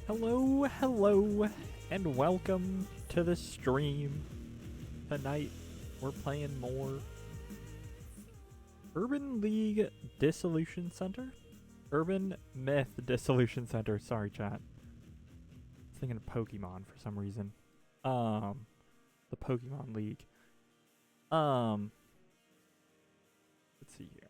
Hello, and welcome to the stream. Tonight, we're playing more Urban League Dissolution Center? Urban Myth Dissolution Center. Sorry, chat. I was thinking of Pokemon for some reason. The Pokemon League. Let's see here.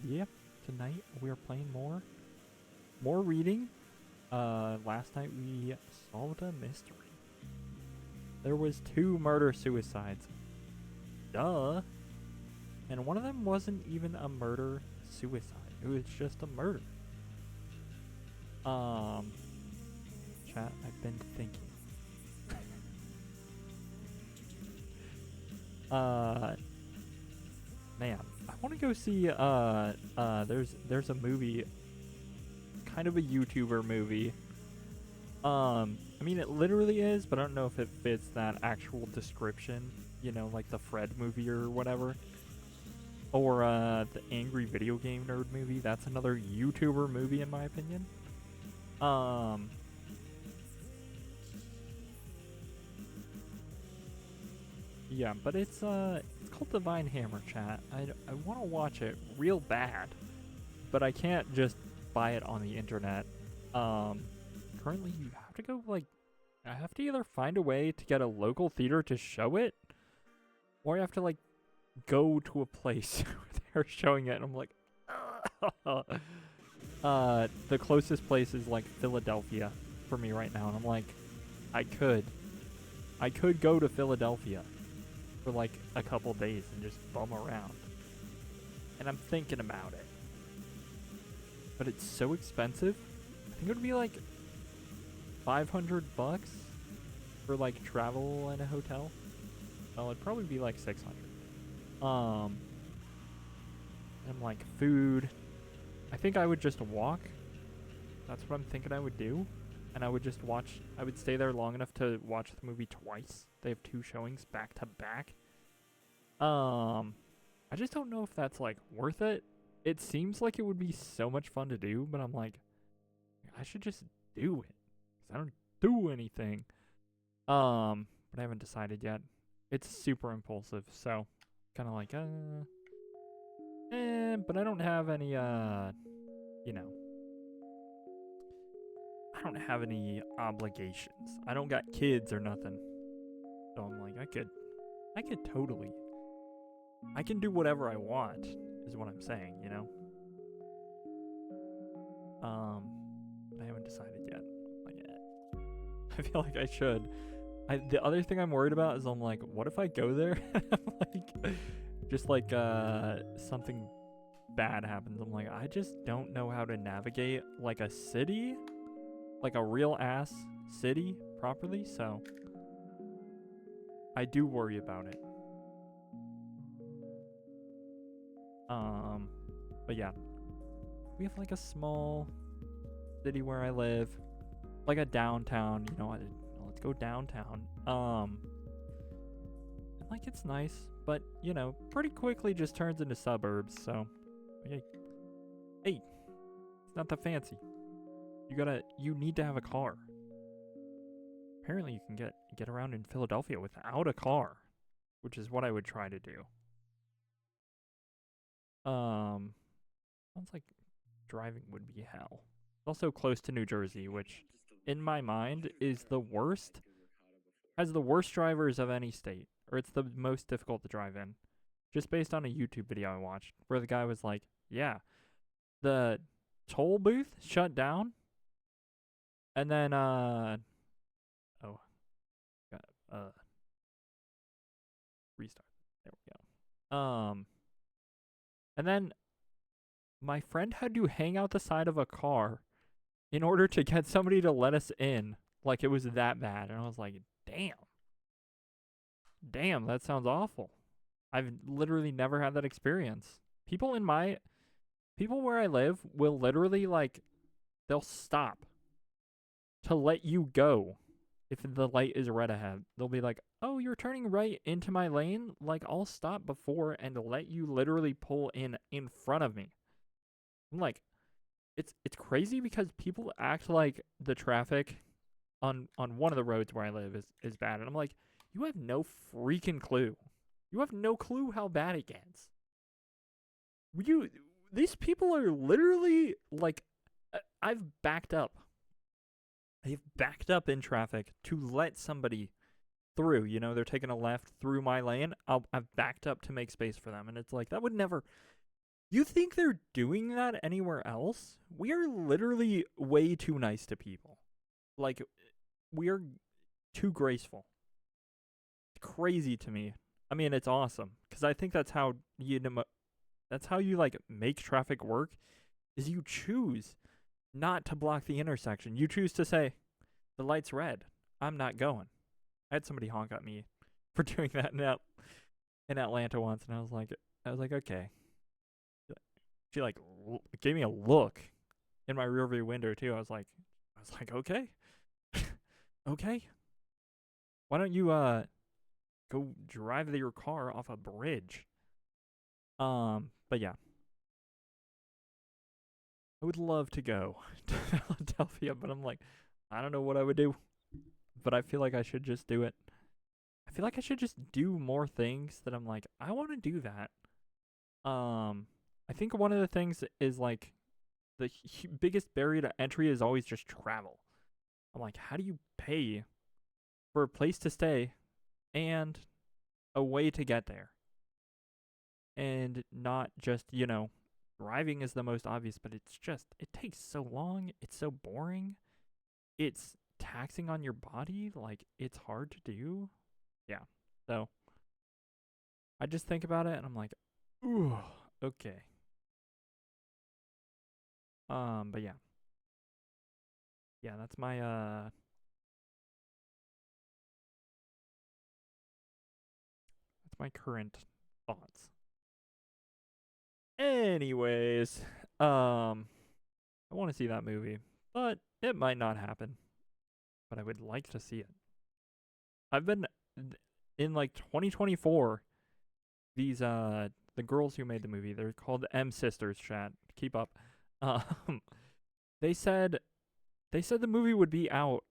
Yeah, tonight we are playing more reading. Last night we solved a mystery. There was 2 murder-suicides. Duh. And one of them wasn't even a murder-suicide. It was just a murder. Chat, I've been thinking. Man, I want to go see, there's a movie, kind of a YouTuber movie. I mean, it literally is, but I don't know if it fits that actual description, you know, like the Fred movie or whatever. Or, the Angry Video Game Nerd movie. That's another YouTuber movie, in my opinion. Yeah, but it's called Divine Hammer, chat. I want to watch it real bad, but I can't just buy it on the internet. Currently you have to go, like, I have to either find a way to get a local theater to show it, or I have to, like, go to a place where they're showing it, and I'm like, the closest place is, like, Philadelphia for me right now, and I'm like, I could go to Philadelphia for like a couple days and just bum around. And I'm thinking about it. But it's so expensive. I think it would be like $500 for like travel and a hotel. Well, it'd probably be like 600. And like food. I think I would just walk. That's what I'm thinking I would do. And I would just I would stay there long enough to watch the movie twice. They have 2 showings back to back. I just don't know if that's, like, worth it. It seems like it would be so much fun to do, but I'm like, I should just do it. 'Cause I don't do anything. But I haven't decided yet. It's super impulsive, so kind of like, but I don't have any, you know, I don't have any obligations. I don't got kids or nothing. So I'm like, I could totally. I can do whatever I want, is what I'm saying, you know? But I haven't decided yet. Like, I feel like I should. The other thing I'm worried about is I'm like, what if I go there? Like, just like, something bad happens. I'm like, I just don't know how to navigate, like, a city, like a real ass city properly, so I do worry about it. But yeah, we have like a small city where I live, like a downtown, you know, let's go downtown. Like it's nice, but you know, pretty quickly just turns into suburbs, so, okay. Hey, it's not that fancy. You need to have a car. Apparently you can get around in Philadelphia without a car, which is what I would try to do. Sounds like driving would be hell. It's also close to New Jersey, which in my mind is has the worst drivers of any state, or it's the most difficult to drive in. Just based on a YouTube video I watched where the guy was like, yeah, the toll booth shut down, and then restart. There we go. And then my friend had to hang out the side of a car in order to get somebody to let us in. Like, it was that bad. And I was like, damn. Damn, that sounds awful. I've literally never had that experience. People where I live will literally, like, they'll stop to let you go if the light is red ahead, they'll be like, "Oh, you're turning right into my lane. Like, I'll stop before and let you literally pull in front of me." I'm like, it's crazy because people act like the traffic on one of the roads where I live is bad, and I'm like, you have no freaking clue. You have no clue how bad it gets. These people are literally like, I've backed up. I've backed up in traffic to let somebody through. You know, they're taking a left through my lane. I've backed up to make space for them, and it's like that would never. You think they're doing that anywhere else? We are literally way too nice to people. Like, we are too graceful. It's crazy to me. I mean, it's awesome because I think that's how you like make traffic work. Is you choose not to block the intersection. You choose to say, the light's red. I'm not going. I had somebody honk at me for doing that in Atlanta once, and I was like, okay. She like gave me a look in my rearview window too. I was like, okay, okay. Why don't you go drive your car off a bridge? But yeah, I would love to go to Philadelphia, but I'm like, I don't know what I would do, but I feel like I should just do it. I feel like I should just do more things that I'm like, I want to do that. I think one of the things is like the biggest barrier to entry is always just travel. I'm like, how do you pay for a place to stay and a way to get there? And not just, driving is the most obvious, but it takes so long. It's so boring. It's taxing on your body. Like, it's hard to do. Yeah. So I just think about it and I'm like, ooh, okay. But yeah. Yeah, that's my current thoughts. Anyways, I want to see that movie, but it might not happen. But I would like to see it. I've been in like 2024. These the girls who made the movie, they're called M Sisters. Chat, keep up. Um, they said the movie would be out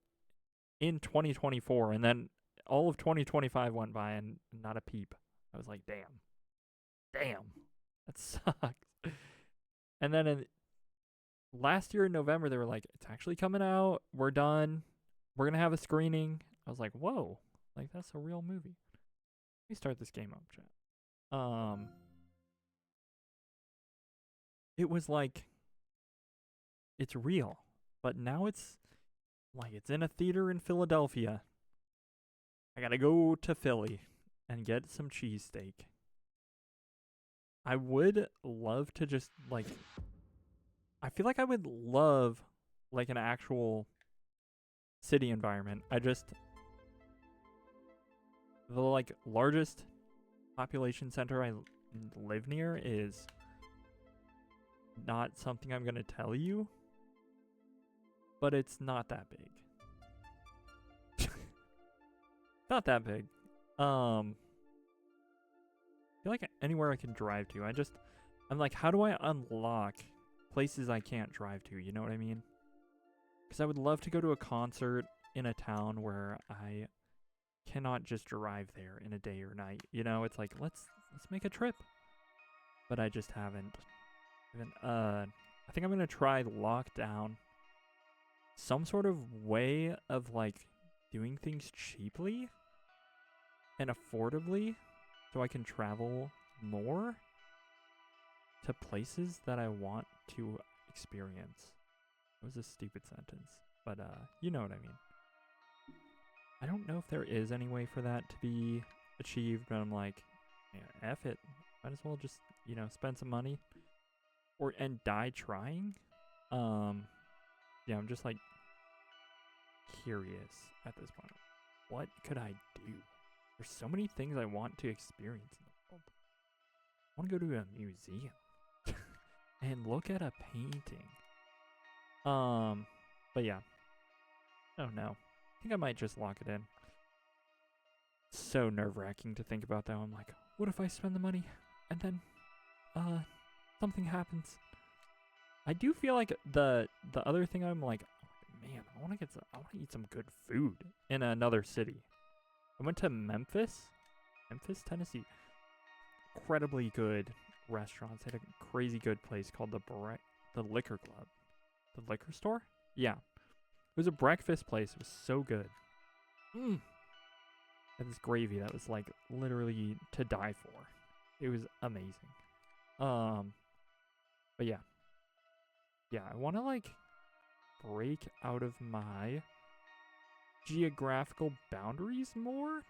in 2024, and then all of 2025 went by and not a peep. I was like, damn, that sucks. And then last year in November, they were like, it's actually coming out. We're done. We're gonna have a screening. I was like, whoa, like that's a real movie. Let me start this game up, chat. It was like, it's real, but now it's like it's in a theater in Philadelphia. I gotta go to Philly and get some cheesesteak. I would love to just like, I feel like I would love like an actual city environment. The like largest population center I live near is not something I'm gonna tell you, but it's not that big. Not that big. I feel like anywhere I can drive to. I'm like, how do I unlock places I can't drive to? You know what I mean? Because I would love to go to a concert in a town where I cannot just drive there in a day or night. You know, it's like let's make a trip. But I just haven't. I think I'm gonna try lockdown. Some sort of way of like doing things cheaply and affordably so I can travel more to places that I want to experience. It was a stupid sentence, but you know what I mean. I don't know if there is any way for that to be achieved, but I'm like, yeah, F it. Might as well just, spend some money and die trying. Yeah, I'm just like curious at this point. What could I do? There's so many things I want to experience in the world. I want to go to a museum and look at a painting. But yeah. Oh no. think I might just lock it in. So nerve-wracking to think about, though. I'm like, what if I spend the money and then something happens? I do feel like the other thing, I'm like, man, I want to eat some good food in another city. I went to Memphis, Tennessee. Incredibly good restaurants. They had a crazy good place called the Liquor Club. The liquor store? Yeah. It was a breakfast place. It was so good. And this gravy that was like literally to die for. It was amazing. But yeah. Yeah, I want to like break out of my geographical boundaries more.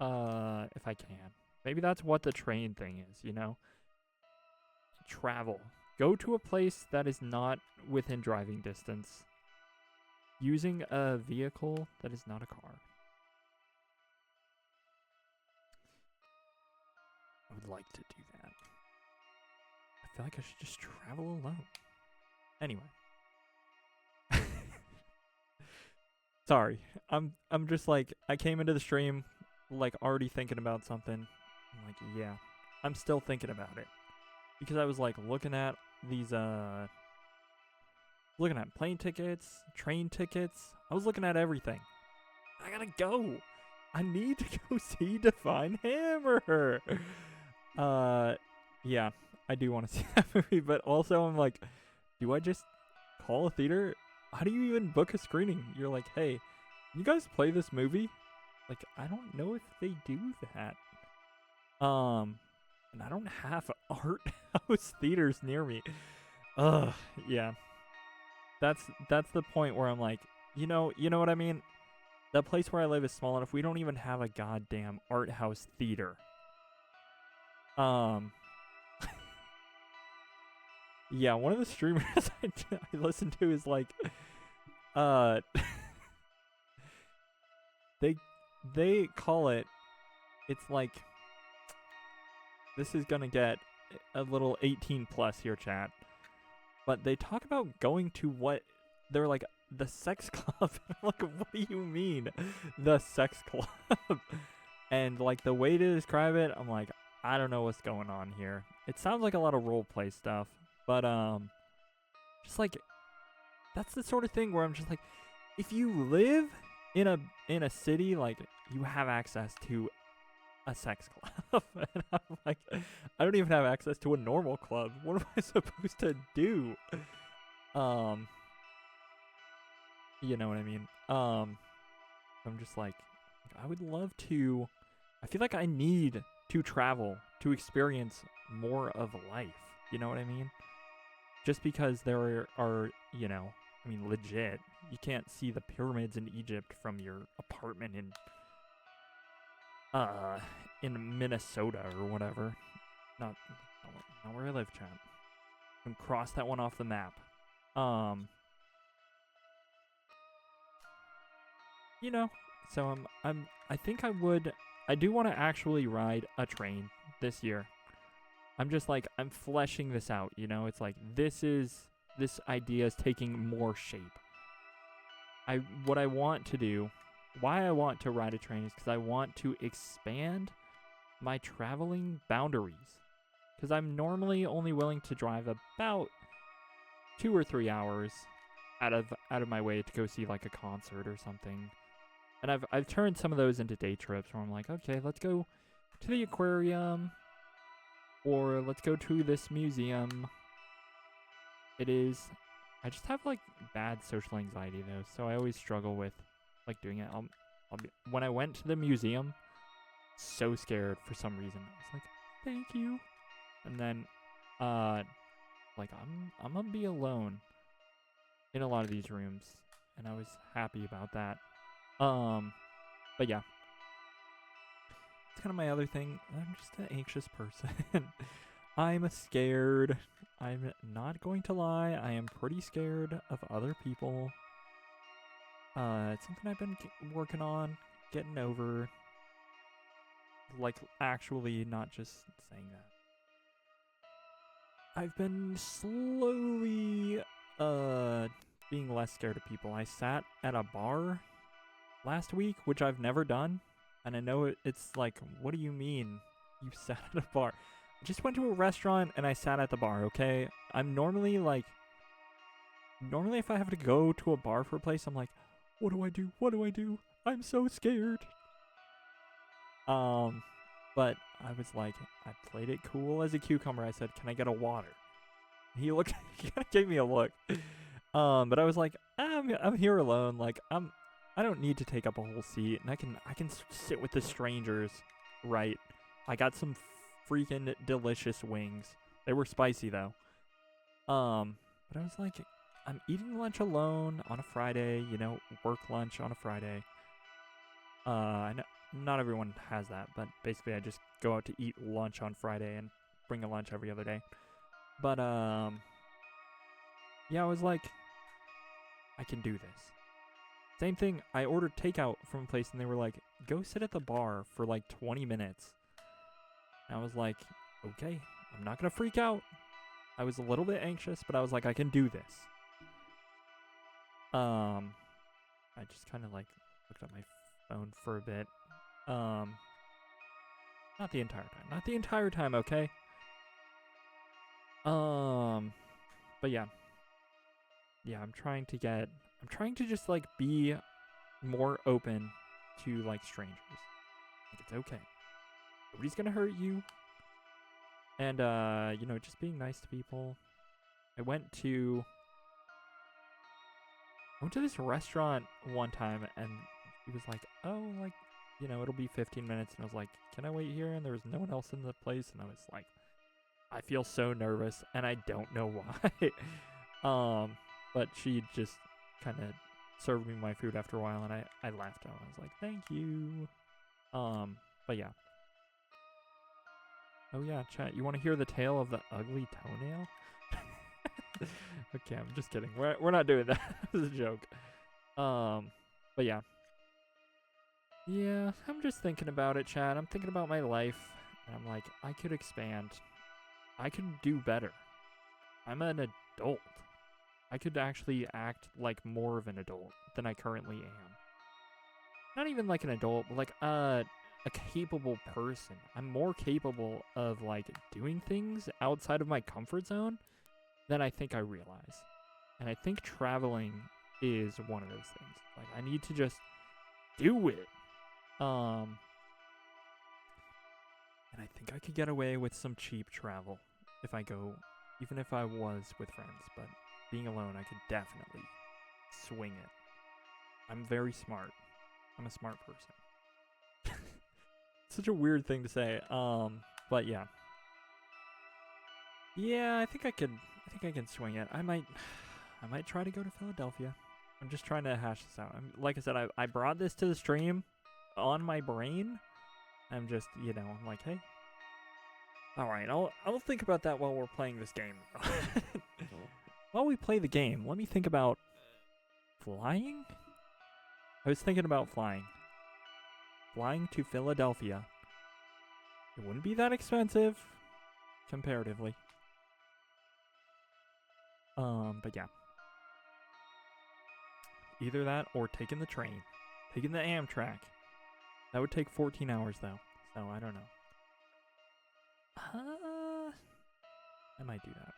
If I can. Maybe that's what the train thing is, you know? Travel. Go to a place that is not within driving distance. Using a vehicle that is not a car. I would like to do that. I feel like I should just travel alone. Anyway. Sorry. I'm just like, I came into the stream like already thinking about something. I'm like, yeah. I'm still thinking about it. Because I was like looking at these looking at plane tickets, train tickets. I was looking at everything. I gotta go. I need to go see Define Hammer. Yeah, I do want to see that movie, but also I'm like, do I just call a theater? How do you even book a screening? You're like, hey, you guys play this movie? Like, I don't know if they do that. And I don't have art house theaters near me. Yeah. That's the point where I'm like, you know what I mean? The place where I live is small enough. We don't even have a goddamn art house theater. Yeah, one of the streamers I listen to is like, they call it, it's like, this is gonna get a little 18 plus here, chat. But they talk about going to what, they're like, the sex club. I'm like, what do you mean, the sex club? And like the way to describe it, I'm like, I don't know what's going on here. It sounds like a lot of role play stuff, but just like, that's the sort of thing where I'm just like, if you live in a city, like, you have access to a sex club. And I'm like, I don't even have access to a normal club. What am I supposed to do? You know what I mean? I'm just like, I would love to, I feel like I need to travel to experience more of life. You know what I mean? Just because there are, you know, I mean, legit, you can't see the pyramids in Egypt from your apartment in Minnesota or whatever. Not where I live, chat. And cross that one off the map. You know, so I think I do want to actually ride a train this year. I'm just like, I'm fleshing this out, you know? It's like, this idea is taking more shape. What I want to do, why I want to ride a train is because I want to expand my traveling boundaries. Because I'm normally only willing to drive about 2 or 3 hours out of my way to go see like a concert or something. And I've turned some of those into day trips where I'm like, okay, let's go to the aquarium, or let's go to this museum. I just have like bad social anxiety though, so I always struggle with like doing it. When I went to the museum, so scared for some reason. I was like, thank you. And then like I'm gonna be alone in a lot of these rooms, and I was happy about that. But yeah. It's kind of my other thing. I'm just an anxious person. I'm scared. I'm not going to lie. I am pretty scared of other people. It's something I've been working on, getting over. Like, actually not just saying that. I've been slowly, being less scared of people. I sat at a bar last week, which I've never done. And I know it's like, what do you mean you sat at a bar? I just went to a restaurant and I sat at the bar, okay? I'm normally like, if I have to go to a bar for a place, I'm like, what do I do? What do I do? I'm so scared. But I was like, I played it cool as a cucumber. I said, can I get a water? He looked, he kind of gave me a look. But I was like, I'm here alone. Like, I don't need to take up a whole seat, and I can sit with the strangers, right? I got some freaking delicious wings. They were spicy though. But I was like, I'm eating lunch alone on a Friday, you know, work lunch on a Friday. I know not everyone has that, but basically I just go out to eat lunch on Friday and bring a lunch every other day. But yeah, I was like, I can do this. Same thing, I ordered takeout from a place and they were like, go sit at the bar for like 20 minutes. And I was like, okay, I'm not gonna freak out. I was a little bit anxious, but I was like, I can do this. I just kind of like looked at my phone for a bit. Not the entire time. Not the entire time, okay? But yeah. Yeah, I'm trying to just like be more open to like strangers. Like, it's okay. Nobody's gonna hurt you. And you know, just being nice to people. I went to this restaurant one time and he was like, oh, like, you know, it'll be 15 minutes. And I was like, can I wait here? And there was no one else in the place. And I was like, I feel so nervous and I don't know why. But she just kind of served me my food after a while and I left. I was like, thank you. But yeah. Oh yeah, chat, you want to hear the tale of the ugly toenail? Okay, I'm just kidding. We're not doing that. This is a joke. But yeah. Yeah, I'm just thinking about it, chat. I'm thinking about my life. And I'm like, I could expand. I could do better. I'm an adult. I could actually act like more of an adult than I currently am. Not even like an adult, but like a capable person. I'm more capable of like doing things outside of my comfort zone than I think I realize. And I think traveling is one of those things. Like, I need to just do it. And I think I could get away with some cheap travel if I go, even if I was with friends. But being alone, I could definitely swing it. I'm very smart. I'm a smart person. Such a weird thing to say. But yeah. Yeah, I think I can swing it. I might try to go to Philadelphia. I'm just trying to hash this out. Like I said, I brought this to the stream on my brain. I'm just, you know, I'm like, hey. All right, I'll think about that while we're playing this game. While we play the game, let me think about flying. I was thinking about flying. Flying to Philadelphia. It wouldn't be that expensive, comparatively. But yeah. Either that or taking the train. Taking the Amtrak. That would take 14 hours though, so I don't know. I might do that.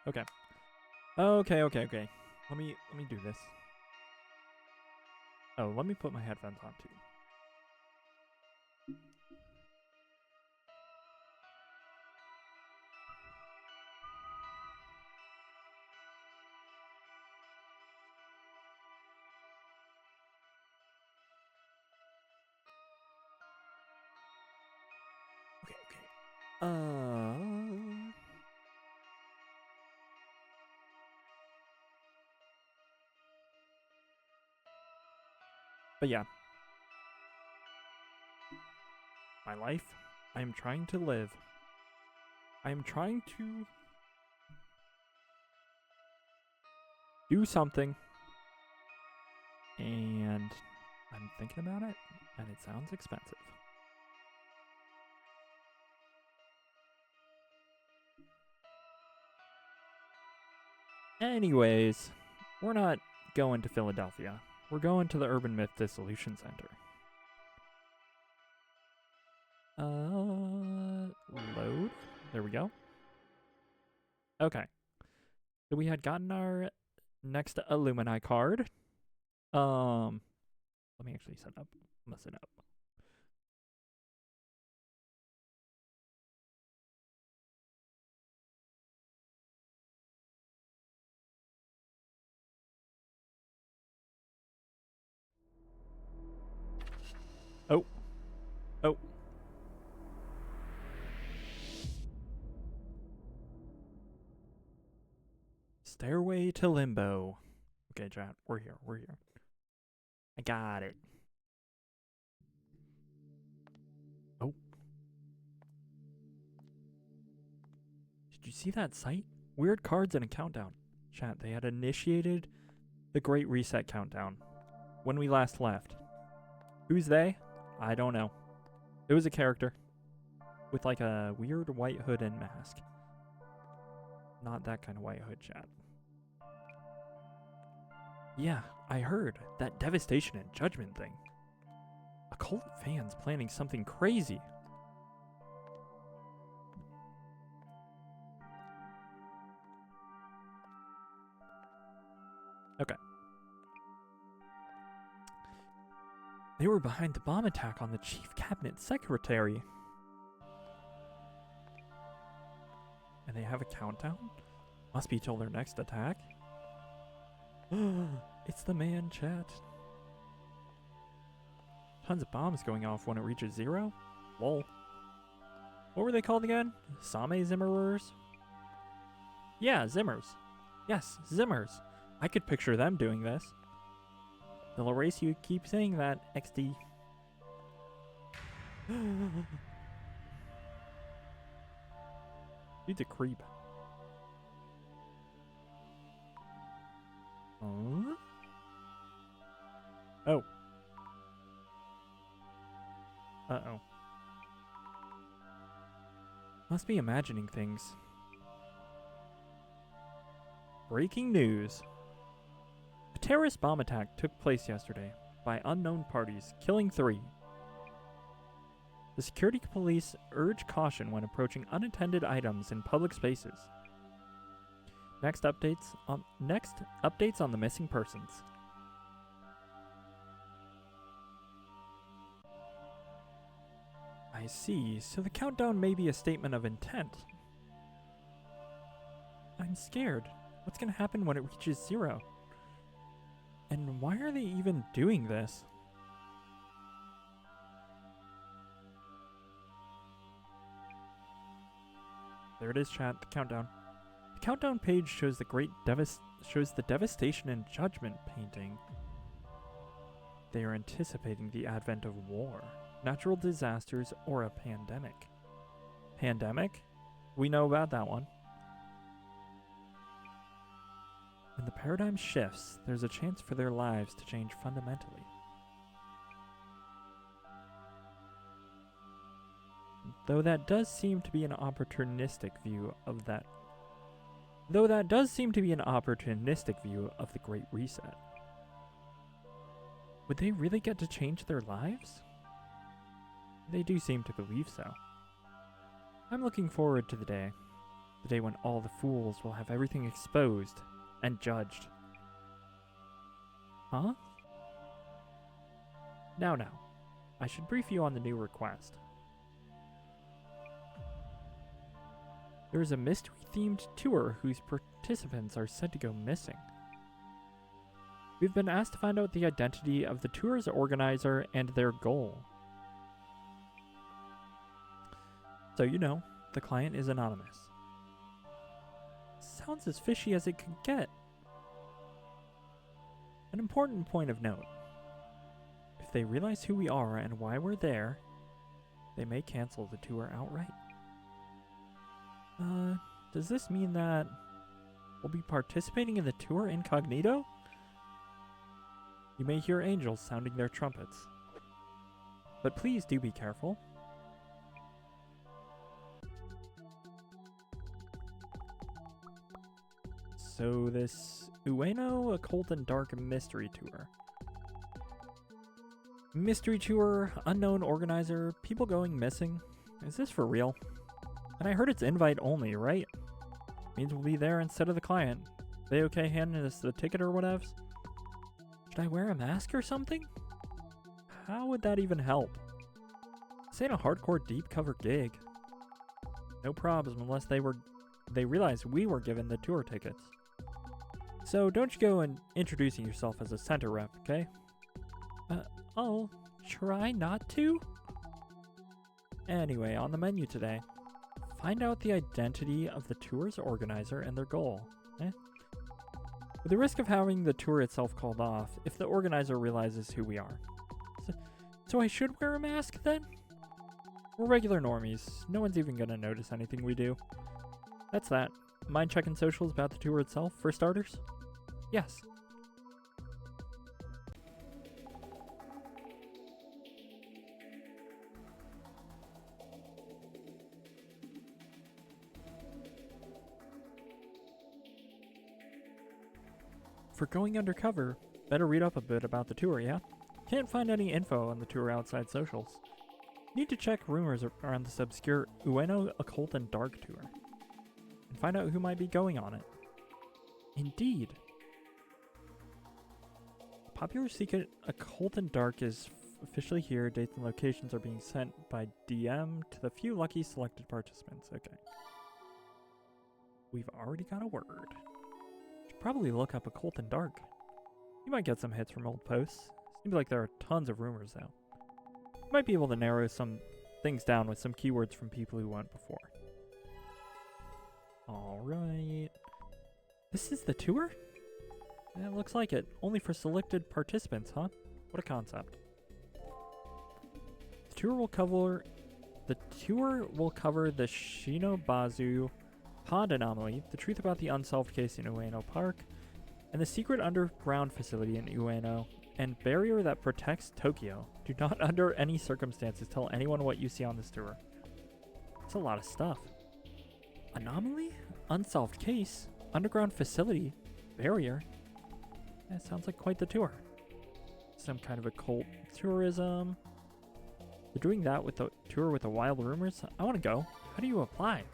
Okay. Okay. Let me do this. Oh, let me put my headphones on too. Okay. But yeah. My life, I am trying to live. I am trying to do something. And I'm thinking about it, and it sounds expensive. Anyways, we're not going to Philadelphia. We're going to the Urban Myth Dissolution Center. Load. There we go. Okay. So we had gotten our next Illumini card. Let me actually set up. I'm gonna set up. Oh. Oh. Stairway to Limbo. Okay, chat. We're here. We're here. I got it. Oh. Did you see that site? Weird cards and a countdown. Chat, they had initiated the Great Reset countdown when we last left. Who's they? I don't know. It was a character with like a weird white hood and mask. Not that kind of white hood, chat. Yeah, I heard that Devastation and Judgment thing. Occult fans planning something crazy. Okay. They were behind the bomb attack on the chief cabinet secretary. And they have a countdown? Must be till their next attack. It's the man, chat. Tons of bombs going off when it reaches 0? Lol. What were they called again? Same Zimmerers? Yeah, Zimmers. Yes, Zimmers. I could picture them doing this. They'll erase you keep saying that, XD. Dude's a creep. Huh? Oh. Uh-oh. Must be imagining things. Breaking news. A terrorist bomb attack took place yesterday by unknown parties, killing 3. The security police urge caution when approaching unattended items in public spaces. Next updates on the missing persons. I see, so the countdown may be a statement of intent. I'm scared. What's gonna happen when it reaches 0? And why are they even doing this? There it is, chat, the countdown. The countdown page shows the Devastation and Judgment painting. They are anticipating the advent of war, natural disasters, or a pandemic. Pandemic? We know about that one. When the paradigm shifts, there's a chance for their lives to change fundamentally. Though that does seem to be an opportunistic view of the Great Reset. Would they really get to change their lives? They do seem to believe so. I'm looking forward to the day when all the fools will have everything exposed and judged. Huh? Now, I should brief you on the new request. There is a mystery-themed tour whose participants are said to go missing. We've been asked to find out the identity of the tour's organizer and their goal. So the client is anonymous. Sounds as fishy as it could get. An important point of note. If they realize who we are and why we're there, they may cancel the tour outright. Does this mean that we'll be participating in the tour incognito? You may hear angels sounding their trumpets. But please do be careful. So this Ueno Occult and Dark Mystery Tour. Mystery tour, unknown organizer, people going missing. Is this for real? And I heard it's invite only, right? Means we'll be there instead of the client. They okay handing us the ticket or whatevs? Should I wear a mask or something? How would that even help? This ain't a hardcore deep cover gig. No problem unless they realized we were given the tour tickets. So don't you go and introducing yourself as a center rep, okay? I'll try not to. Anyway, on the menu today, find out the identity of the tour's organizer and their goal. With the risk of having the tour itself called off, if the organizer realizes who we are. So I should wear a mask then? We're regular normies. No one's even gonna notice anything we do. That's that. Mind checking socials about the tour itself, for starters? Yes. For going undercover, better read up a bit about the tour, yeah? Can't find any info on the tour outside socials. Need to check rumors around this obscure Ueno Occult and Dark tour. And find out who might be going on it. Indeed. Popular Secret Occult and Dark is officially here. Dates and locations are being sent by DM to the few lucky selected participants. Okay. We've already got a word. Probably look up Occult and Dark. You might get some hits from old posts. Seems like there are tons of rumors though. You might be able to narrow some things down with some keywords from people who went before. Alright. This is the tour? Yeah, it looks like it. Only for selected participants, huh? What a concept. The tour will cover the Shinobazu Pond Anomaly, the truth about the unsolved case in Ueno Park, and the secret underground facility in Ueno, and barrier that protects Tokyo. Do not under any circumstances tell anyone what you see on this tour. It's a lot of stuff. Anomaly? Unsolved case? Underground facility? Barrier? That sounds like quite the tour. Some kind of occult tourism. They're doing that with the tour with the wild rumors? I want to go. How do you apply?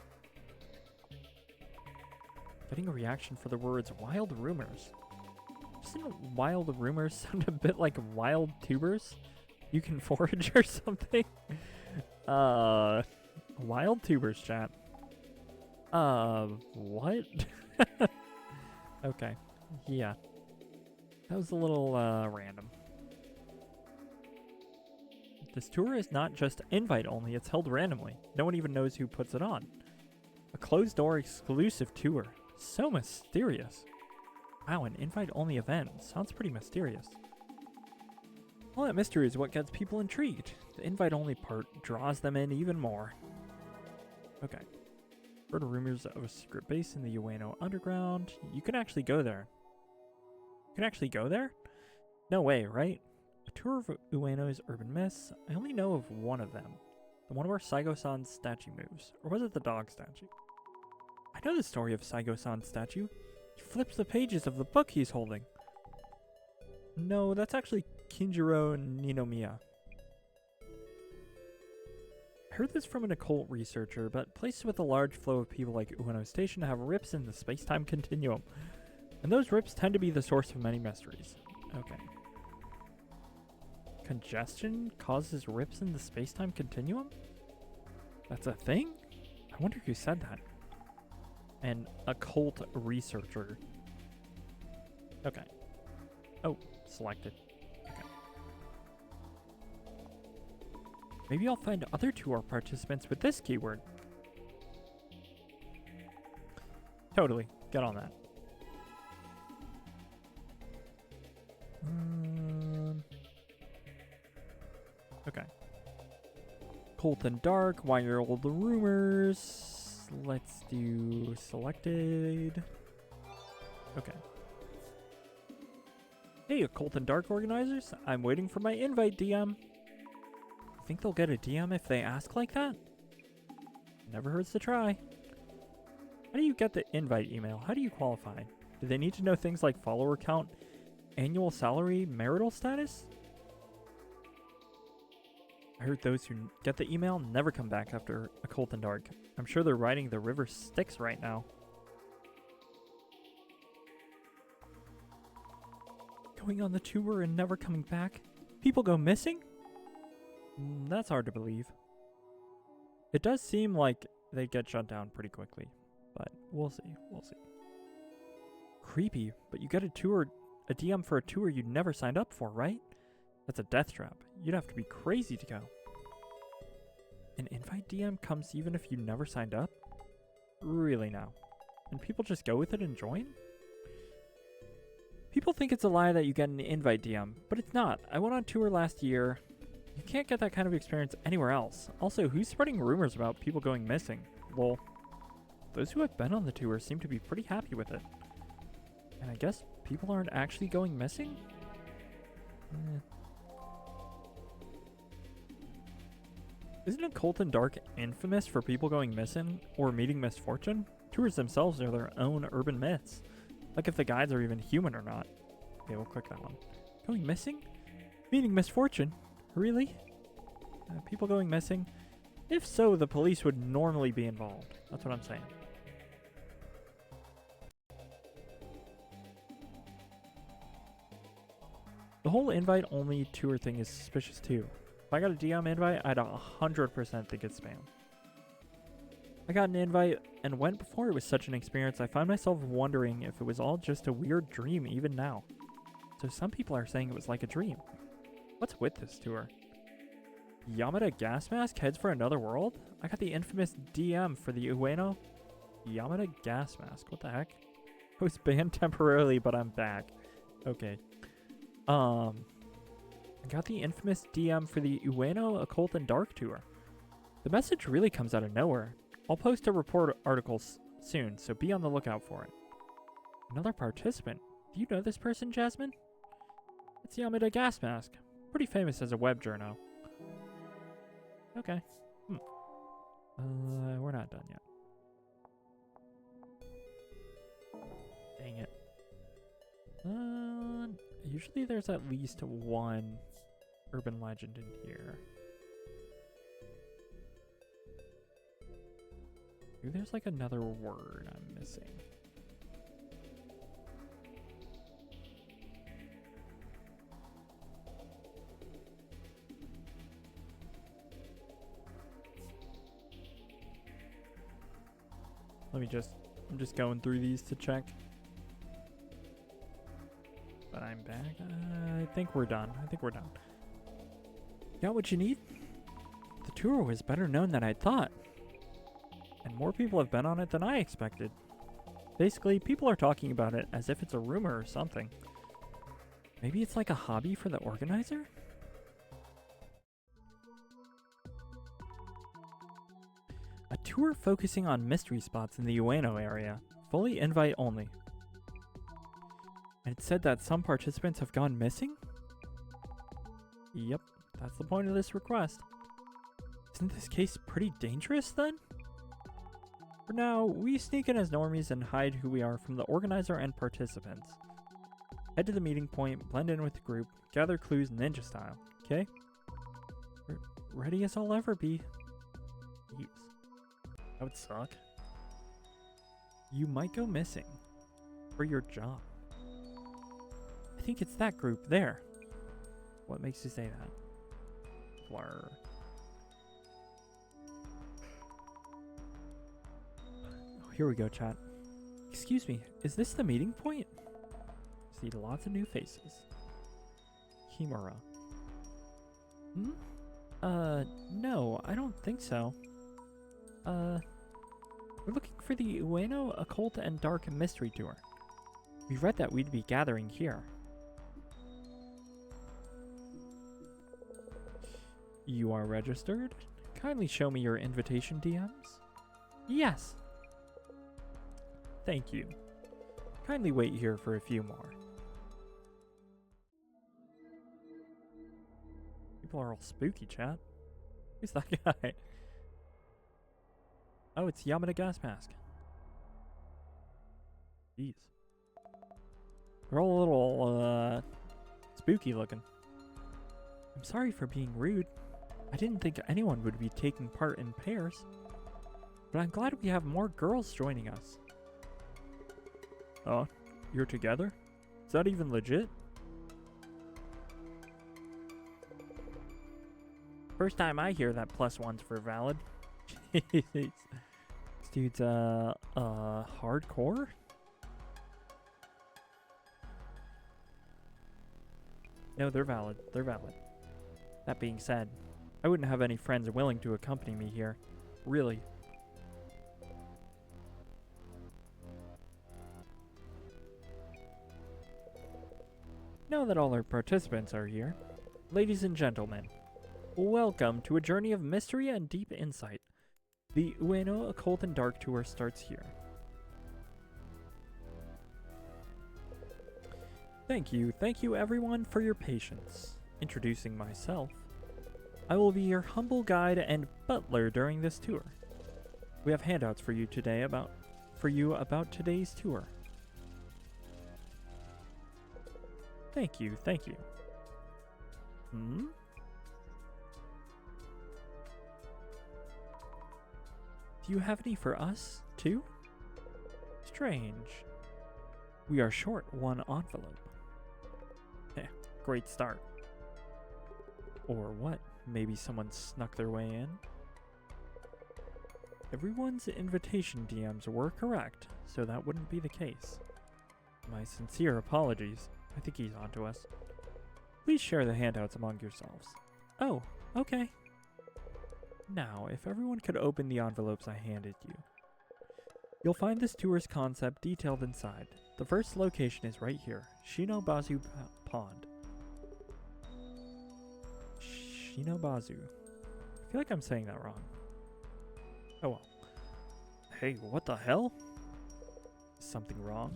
Getting a reaction for the words wild rumors. Doesn't wild rumors sound a bit like wild tubers? You can forage or something? Wild tubers, chat. What? Okay. Yeah. That was a little, random. This tour is not just invite only, it's held randomly. No one even knows who puts it on. A closed-door exclusive tour. So mysterious. Wow, an invite-only event. Sounds pretty mysterious. All that mystery is what gets people intrigued. The invite-only part draws them in even more. Okay. Heard rumors of a secret base in the Ueno underground. You can actually go there. You can actually go there? No way, right? A tour of Ueno's urban myths. I only know of one of them. The one where Saigo-san's statue moves. Or was it the dog statue? I know the story of Saigo-san's statue. He flips the pages of the book he's holding. No, that's actually Kinjiro Ninomiya. I heard this from an occult researcher, but places with a large flow of people like Ueno Station have rips in the space-time continuum. And those rips tend to be the source of many mysteries. Okay. Congestion causes rips in the space-time continuum? That's a thing? I wonder who said that. An occult researcher. Okay. Oh, selected. Okay. Maybe I'll find other tour participants with this keyword. Totally. Get on that. Okay. Occult and Dark, wild rumors. Let's do selected. Okay. Hey, Occult and Dark organizers. I'm waiting for my invite, DM. Think they'll get a DM if they ask like that? Never hurts to try. How do you get the invite email? How do you qualify? Do they need to know things like follower count, annual salary, marital status? I heard those who get the email never come back after Occult and Dark. I'm sure they're riding the river Styx right now. Going on the tour and never coming back? People go missing? That's hard to believe. It does seem like they get shut down pretty quickly, but we'll see, we'll see. Creepy, but you get a DM for a tour you never signed up for, right? That's a death trap. You'd have to be crazy to go. An invite DM comes even if you never signed up? Really now? And people just go with it and join? People think it's a lie that you get an invite DM, but it's not. I went on tour last year. You can't get that kind of experience anywhere else. Also, who's spreading rumors about people going missing? Lol. Those who have been on the tour seem to be pretty happy with it. And I guess people aren't actually going missing? Isn't Occult and Dark infamous for people going missing or meeting misfortune? Tours themselves are their own urban myths. Like if the guides are even human or not. Okay, we'll click that one. Going missing? Meeting misfortune? Really? People going missing? If so, the police would normally be involved. That's what I'm saying. The whole invite-only tour thing is suspicious too. If I got a DM invite, I'd 100% think it's spam. I got an invite and went before it was such an experience, I find myself wondering if it was all just a weird dream even now. So some people are saying it was like a dream. What's with this tour? Yamada Gas Mask heads for another world? I got the infamous DM for the Ueno. Yamada Gas Mask, what the heck? I was banned temporarily, but I'm back. Okay. I got the infamous DM for the Ueno Occult and Dark tour. The message really comes out of nowhere. I'll post a report article soon, so be on the lookout for it. Another participant. Do you know this person, Jasmine? It's Yamada Gas Mask. Pretty famous as a web journo. Okay. We're not done yet. Dang it. Usually there's at least one urban legend in here. Maybe there's like another word I'm missing. I'm just going through these to check. But I'm back. I think we're done. Got what you need? The tour was better known than I thought. And more people have been on it than I expected. Basically, people are talking about it as if it's a rumor or something. Maybe it's like a hobby for the organizer? A tour focusing on mystery spots in the Ueno area. Fully invite only. And it said that some participants have gone missing? Yep, that's the point of this request. Isn't this case pretty dangerous then? For now, we sneak in as normies and hide who we are from the organizer and participants. Head to the meeting point, blend in with the group, gather clues ninja style, okay? Ready as I'll ever be. Jeez. That would suck. You might go missing. For your job. I think it's that group there. What makes you say that? Blur. Oh, here we go, chat. Excuse me, is this the meeting point? See lots of new faces. Kimura. No, I don't think so. We're looking for the Ueno Occult and Dark Mystery Tour. We read that we'd be gathering here. You are registered? Kindly show me your invitation DMs. Yes. Thank you. Kindly wait here for a few more. People are all spooky, chat. Who's that guy? Oh, it's Yamada Gas Mask. Jeez. They're all a little, spooky looking. I'm sorry for being rude. I didn't think anyone would be taking part in pairs. But I'm glad we have more girls joining us. Oh, you're together? Is that even legit? First time I hear that +1s for valid. Jeez. This dude's, hardcore? No, they're valid. They're valid. That being said, I wouldn't have any friends willing to accompany me here. Really. Now that all our participants are here, ladies and gentlemen, welcome to a journey of mystery and deep insight. The Ueno Occult and Dark Tour starts here. Thank you everyone for your patience. Introducing myself, I will be your humble guide and butler during this tour. We have handouts for you today about today's tour. Thank you. Do you have any for us, too? Strange. We are short one envelope. Great start. Or what? Maybe someone snuck their way in? Everyone's invitation DMs were correct, so that wouldn't be the case. My sincere apologies. I think he's onto us. Please share the handouts among yourselves. Oh, okay. Now, if everyone could open the envelopes I handed you. You'll find this tour's concept detailed inside. The first location is right here, Shinobazu Pond. Shinobazu. I feel like I'm saying that wrong. Oh well. Hey, what the hell? Is something wrong?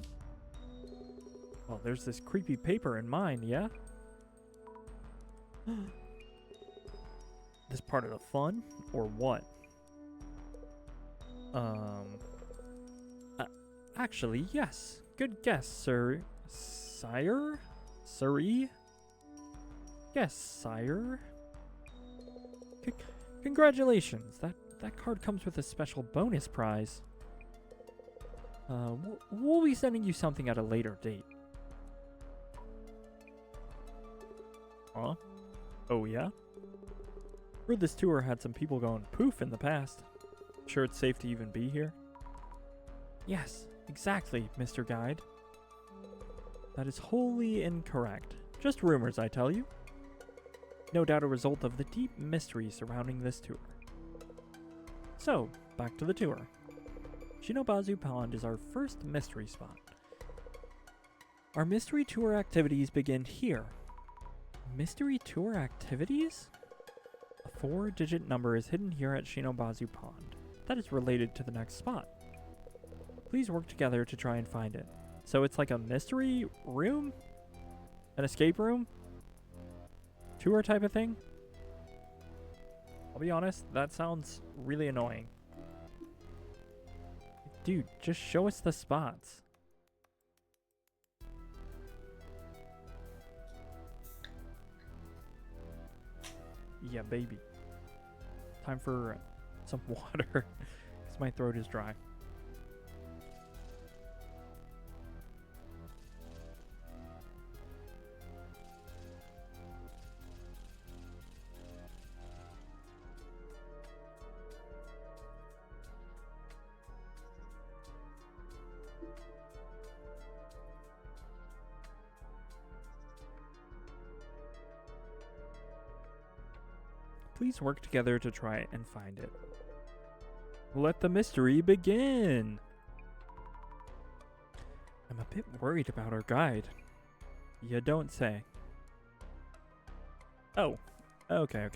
Well, there's this creepy paper in mine, yeah? This part of the fun? Or what? Actually, yes. Good guess, sir. Sire? Siree? Yes, sire. Congratulations. That card comes with a special bonus prize. We'll be sending you something at a later date. Huh? Oh yeah? Heard this tour had some people going poof in the past. Sure it's safe to even be here? Yes, exactly, Mr. Guide. That is wholly incorrect. Just rumors, I tell you. No doubt a result of the deep mystery surrounding this tour. So, back to the tour. Shinobazu Pond is our first mystery spot. Our mystery tour activities begin here. Mystery tour activities? A 4-digit number is hidden here at Shinobazu Pond. That is related to the next spot. Please work together to try and find it. So it's like a mystery room? An escape room? Tour type of thing? I'll be honest, that sounds really annoying. Dude, just show us the spots. Yeah, baby. Time for some water, because my throat is dry. Please work together to try and find it. Let the mystery begin! I'm a bit worried about our guide. You don't say. Oh, okay.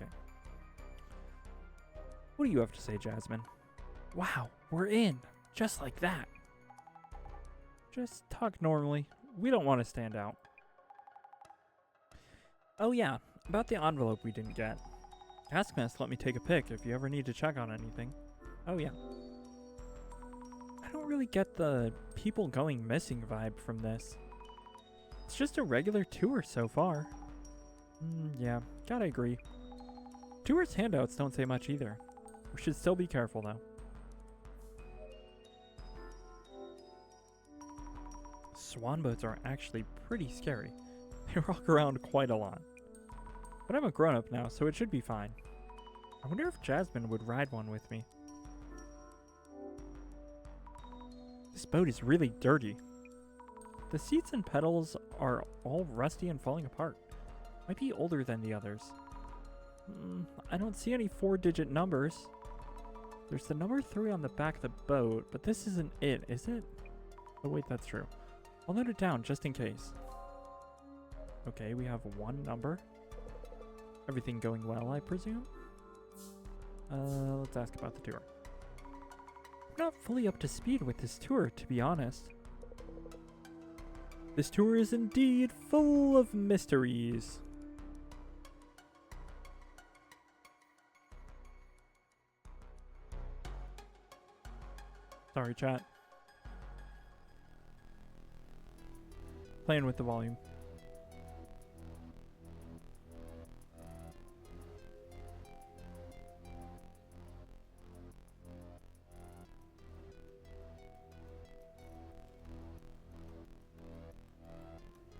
What do you have to say, Jasmine? Wow, we're in! Just like that! Just talk normally. We don't want to stand out. Oh yeah, about the envelope we didn't get. Taskmaster let me take a pic if you ever need to check on anything. Oh yeah. I don't really get the people going missing vibe from this. It's just a regular tour so far. Yeah, gotta agree. Tour's handouts don't say much either. We should still be careful though. Swan boats are actually pretty scary. They rock around quite a lot. But I'm a grown-up now, so it should be fine. I wonder if Jasmine would ride one with me. This boat is really dirty. The seats and pedals are all rusty and falling apart. Might be older than the others. I don't see any 4-digit numbers. There's the number 3 on the back of the boat, but this isn't it, is it? Oh wait, that's true. I'll note it down just in case. Okay, we have 1 number. Everything going well, I presume? Let's ask about the tour. I'm not fully up to speed with this tour, to be honest. This tour is indeed full of mysteries. Sorry, chat. Playing with the volume.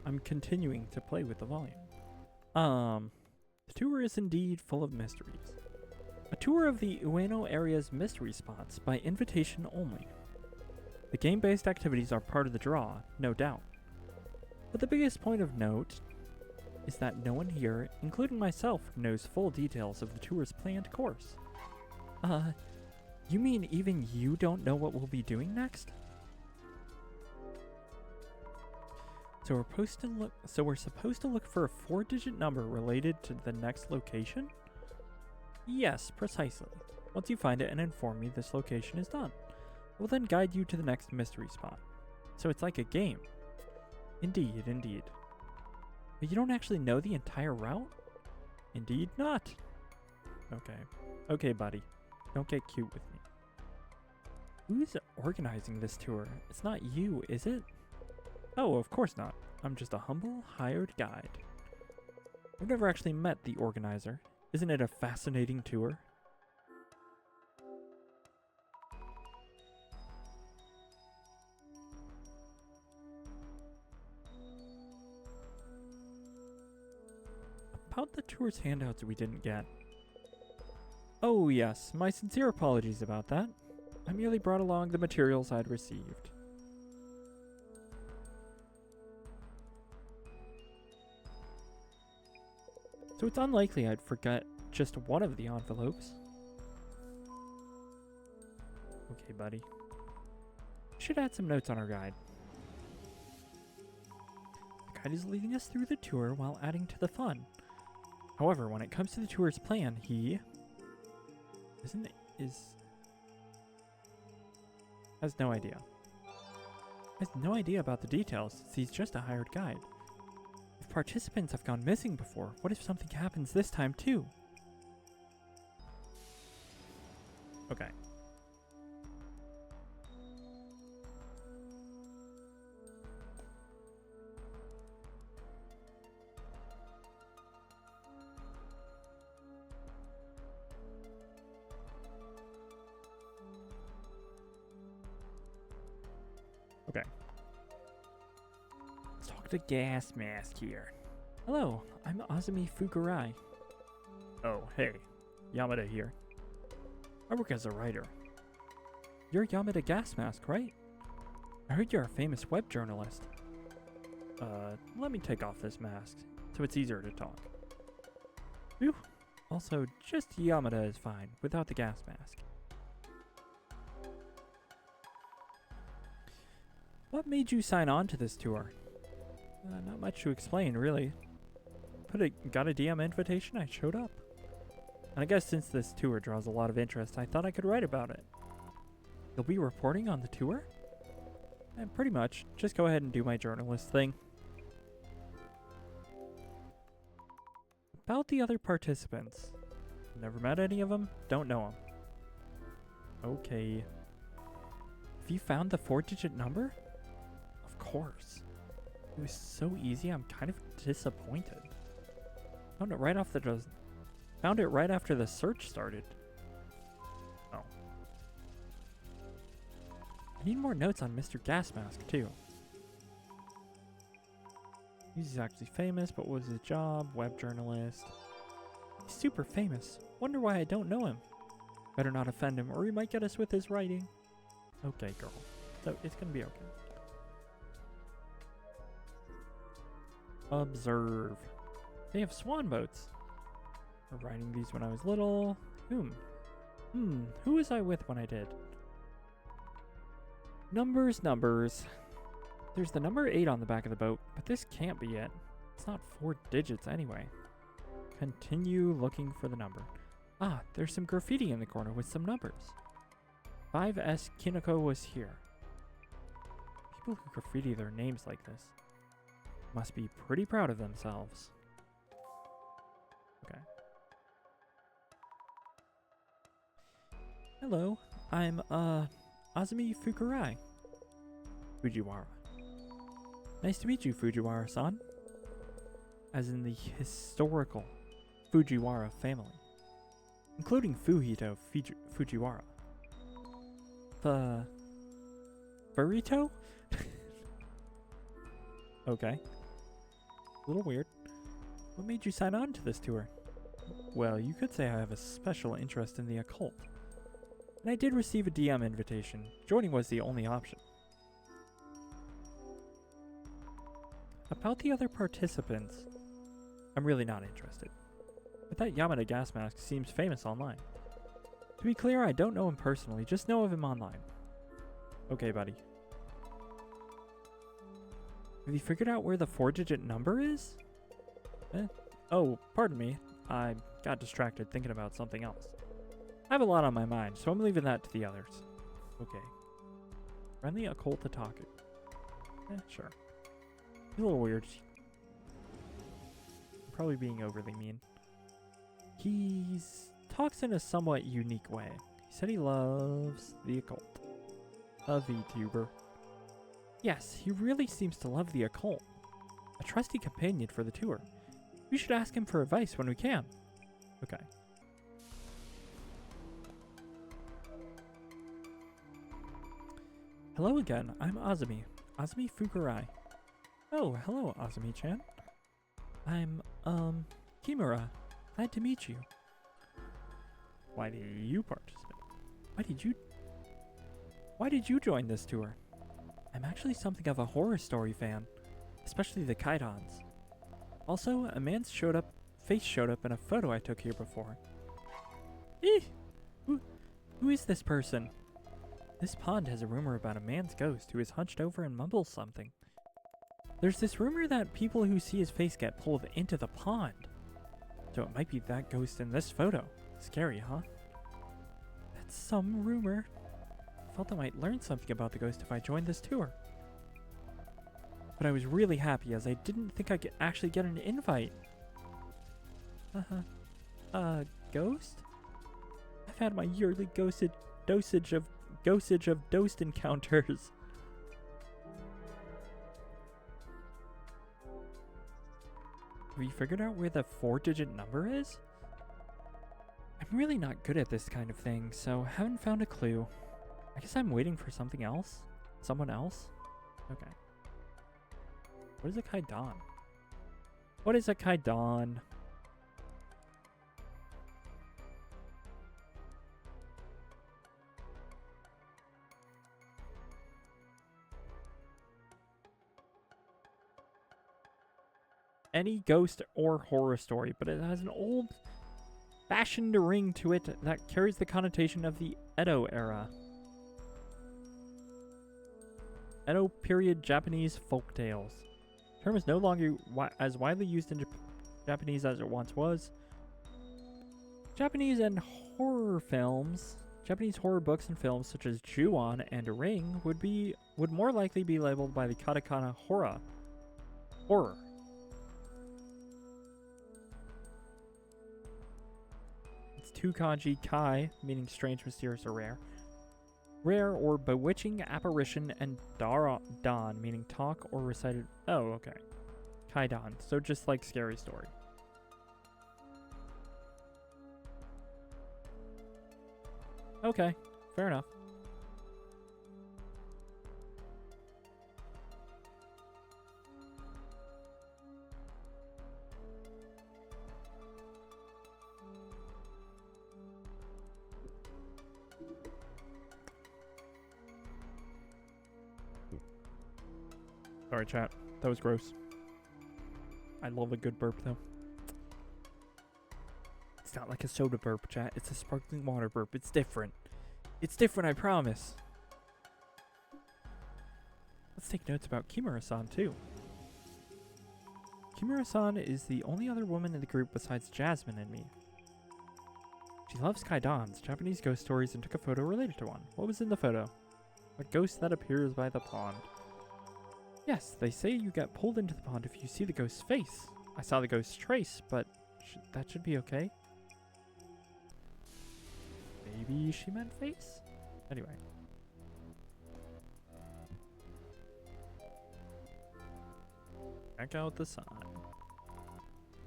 I'm continuing to play with the volume. The tour is indeed full of mysteries. A tour of the Ueno area's mystery spots by invitation only. The game-based activities are part of the draw, no doubt. But the biggest point of note is that no one here, including myself, knows full details of the tour's planned course. You mean even you don't know what we'll be doing next? So we're supposed to look for a 4-digit number related to the next location? Yes, precisely. Once you find it and inform me this location is done, we'll then guide you to the next mystery spot. So it's like a game. Indeed, indeed. But you don't actually know the entire route? Indeed not. Okay. Okay, buddy. Don't get cute with me. Who's organizing this tour? It's not you, is it? Oh, of course not. I'm just a humble, hired guide. I've never actually met the organizer. Isn't it a fascinating tour? About the tour's handouts we didn't get. Oh yes, my sincere apologies about that. I merely brought along the materials I'd received. So it's unlikely I'd forget just one of the envelopes. Okay, buddy. Should add some notes on our guide. The guide is leading us through the tour while adding to the fun. However, when it comes to the tour's plan, he has no idea. Has no idea about the details since he's just a hired guide. If participants have gone missing before, what if something happens this time too? Okay. Okay. Let's talk to Gas Mask here. Hello, I'm Azumi Fukurai. Oh, hey. Yamada here. I work as a writer. You're Yamada Gas Mask, right? I heard you're a famous web journalist. Let me take off this mask, so it's easier to talk. Phew. Also, just Yamada is fine, without the gas mask. What made you sign on to this tour? Not much to explain, really. Got a DM invitation, I showed up. And I guess since this tour draws a lot of interest, I thought I could write about it. You'll be reporting on the tour? Pretty much. Just go ahead and do my journalist thing. About the other participants. Never met any of them, don't know them. Okay. Have you found the 4-digit number? Of course. It was so easy, I'm kind of disappointed. Found it right found it right after the search started. Oh. I need more notes on Mr. Gas Mask, too. He's actually famous, but what was his job? Web journalist. He's super famous. Wonder why I don't know him. Better not offend him, or he might get us with his writing. Okay, girl. So, it's gonna be okay. Observe. They have swan boats. I'm riding these when I was little. Who was I with when I did? Numbers. There's the number 8 on the back of the boat, but this can't be it. It's not 4 digits anyway. Continue looking for the number. Ah, there's some graffiti in the corner with some numbers. 5S Kinoko was here. People who graffiti their names like this must be pretty proud of themselves. Okay. Hello, I'm, Azumi Fujiwara. Nice to meet you, Fujiwara-san. As in the historical Fujiwara family, including Fuhito Fujiwara. The burrito? Okay. A little weird. What made you sign on to this tour? Well, you could say I have a special interest in the occult. And I did receive a DM invitation. Joining was the only option. About the other participants, I'm really not interested. But that Yamada gas mask seems famous online. To be clear, I don't know him personally, just know of him online. Okay, buddy. Have you figured out where the 4-digit number is? Oh, pardon me. I got distracted thinking about something else. I have a lot on my mind, so I'm leaving that to the others. Okay. Friendly occult otaku. Sure. He's a little weird. I'm probably being overly mean. He talks in a somewhat unique way. He said he loves the occult. A VTuber. Yes, he really seems to love the occult. A trusty companion for the tour. We should ask him for advice when we can. Okay. Hello again, I'm Azumi Fukurai. Oh, hello, Azumi-chan. I'm, Kimura. Glad to meet you. Why did you participate? Why did you join this tour? I'm actually something of a horror story fan, especially the Kaidans. Also, a man's face showed up in a photo I took here before. Eeh! Who is this person? This pond has a rumor about a man's ghost who is hunched over and mumbles something. There's this rumor that people who see his face get pulled into the pond. So it might be that ghost in this photo. Scary, huh? That's some rumor. I felt I might learn something about the ghost if I joined this tour. But I was really happy as I didn't think I could actually get an invite. Ghost? I've had my yearly dosage of ghost encounters. Have you figured out where the 4-digit number is? I'm really not good at this kind of thing, so haven't found a clue. I guess I'm waiting for something else? Someone else? Okay. What is a Kaidan? What is a Kaidan? Any ghost or horror story, but it has an old-fashioned ring to it that carries the connotation of the Edo era. Edo period Japanese folktales. The term is no longer as widely used in Japanese as it once was. Japanese horror books and films such as Ju-on and Ring would more likely be labeled by the katakana horror. It's two kanji kai, meaning strange, mysterious, or rare. Rare or bewitching apparition, and Dawn, meaning talk or recited. Oh, okay. Kaidan, so just like scary story. Okay, fair enough. Sorry, chat. That was gross. I love a good burp, though. It's not like a soda burp, chat. It's a sparkling water burp. It's different. It's different, I promise. Let's take notes about Kimura-san, too. Kimura-san is the only other woman in the group besides Jasmine and me. She loves Kaidan's, Japanese ghost stories, and took a photo related to one. What was in the photo? A ghost that appears by the pond. Yes, they say you get pulled into the pond if you see the ghost's face. I saw the ghost's trace, but that should be okay. Maybe she meant face? Anyway. Check out the sign.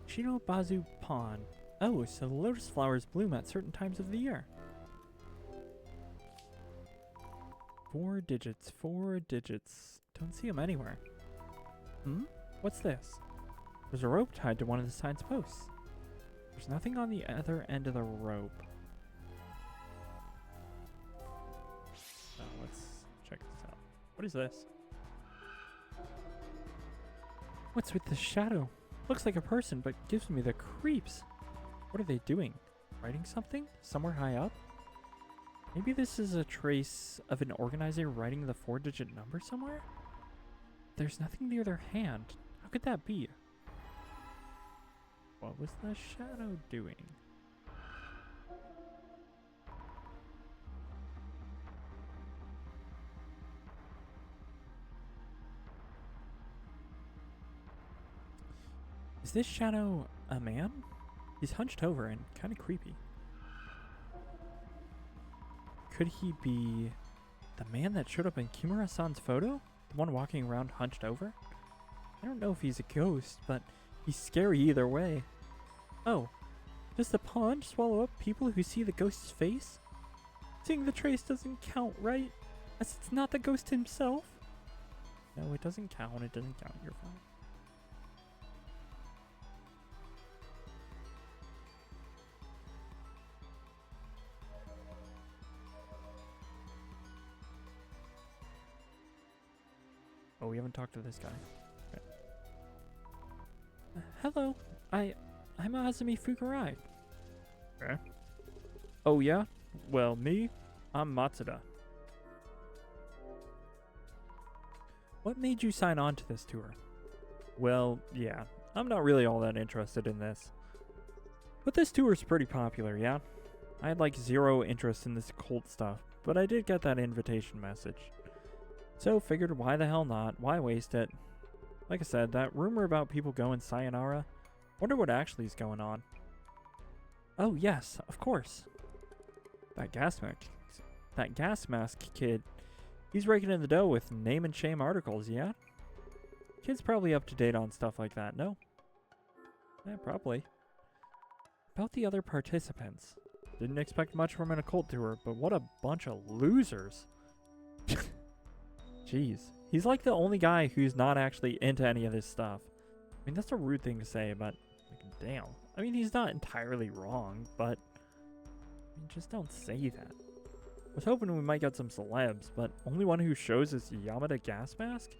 Shinobazu Pond. Oh, so the lotus flowers bloom at certain times of the year. 4 digits, 4 digits. Don't see them anywhere. What's this? There's a rope tied to one of the sign's posts. There's nothing on the other end of the rope. Now let's check this out. What is this? What's with the shadow? Looks like a person, but gives me the creeps. What are they doing? Writing something? Somewhere high up? Maybe this is a trace of an organizer writing the 4-digit number somewhere? There's nothing near their hand. How could that be? What was the shadow doing? Is this shadow a man? He's hunched over and kind of creepy. Could he be the man that showed up in Kimura-san's photo? The one walking around hunched over? I don't know if he's a ghost, but he's scary either way. Oh, does the pond swallow up people who see the ghost's face? Seeing the trace doesn't count, right? As it's not the ghost himself? No, it doesn't count. It doesn't count. You're fine. Oh, we haven't talked to this guy. Okay. Hello, I'm Azumi Fukurai. Okay. Oh yeah? Well, me? I'm Matsuda. What made you sign on to this tour? Well, yeah, I'm not really all that interested in this. But this tour's pretty popular, yeah? I had like 0 interest in this cult stuff, but I did get that invitation message. So figured why the hell not, why waste it? Like I said, that rumor about people going sayonara, wonder what actually is going on. Oh yes, of course. That gas mask kid, he's raking in the dough with name and shame articles, yeah? Kid's probably up to date on stuff like that, no? Yeah, probably. About the other participants. Didn't expect much from an occult tour, but what a bunch of losers. Jeez. He's like the only guy who's not actually into any of this stuff. I mean, that's a rude thing to say, but like, damn. I mean, he's not entirely wrong, but I mean, just don't say that. I was hoping we might get some celebs, but only one who shows is Yamada gas mask?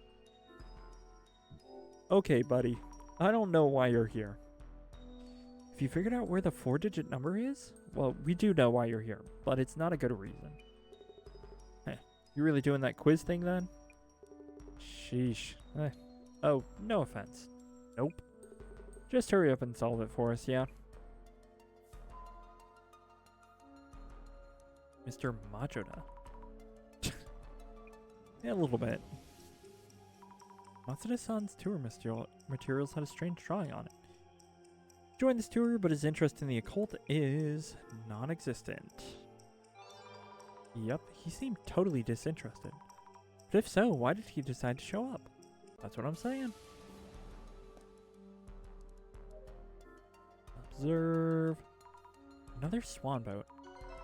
Okay, buddy. I don't know why you're here. If you figured out where the 4-digit number is, well, we do know why you're here, but it's not a good reason. Heh. You really doing that quiz thing then? Sheesh. Oh, no offense. Nope. Just hurry up and solve it for us, yeah? Mr. Machoda. Yeah, a little bit. Matsuda-san's tour materials had a strange drawing on it. Joined this tour, but his interest in the occult is non-existent. Yep, he seemed totally disinterested. But if so, why did he decide to show up? That's what I'm saying. Observe. Another swan boat.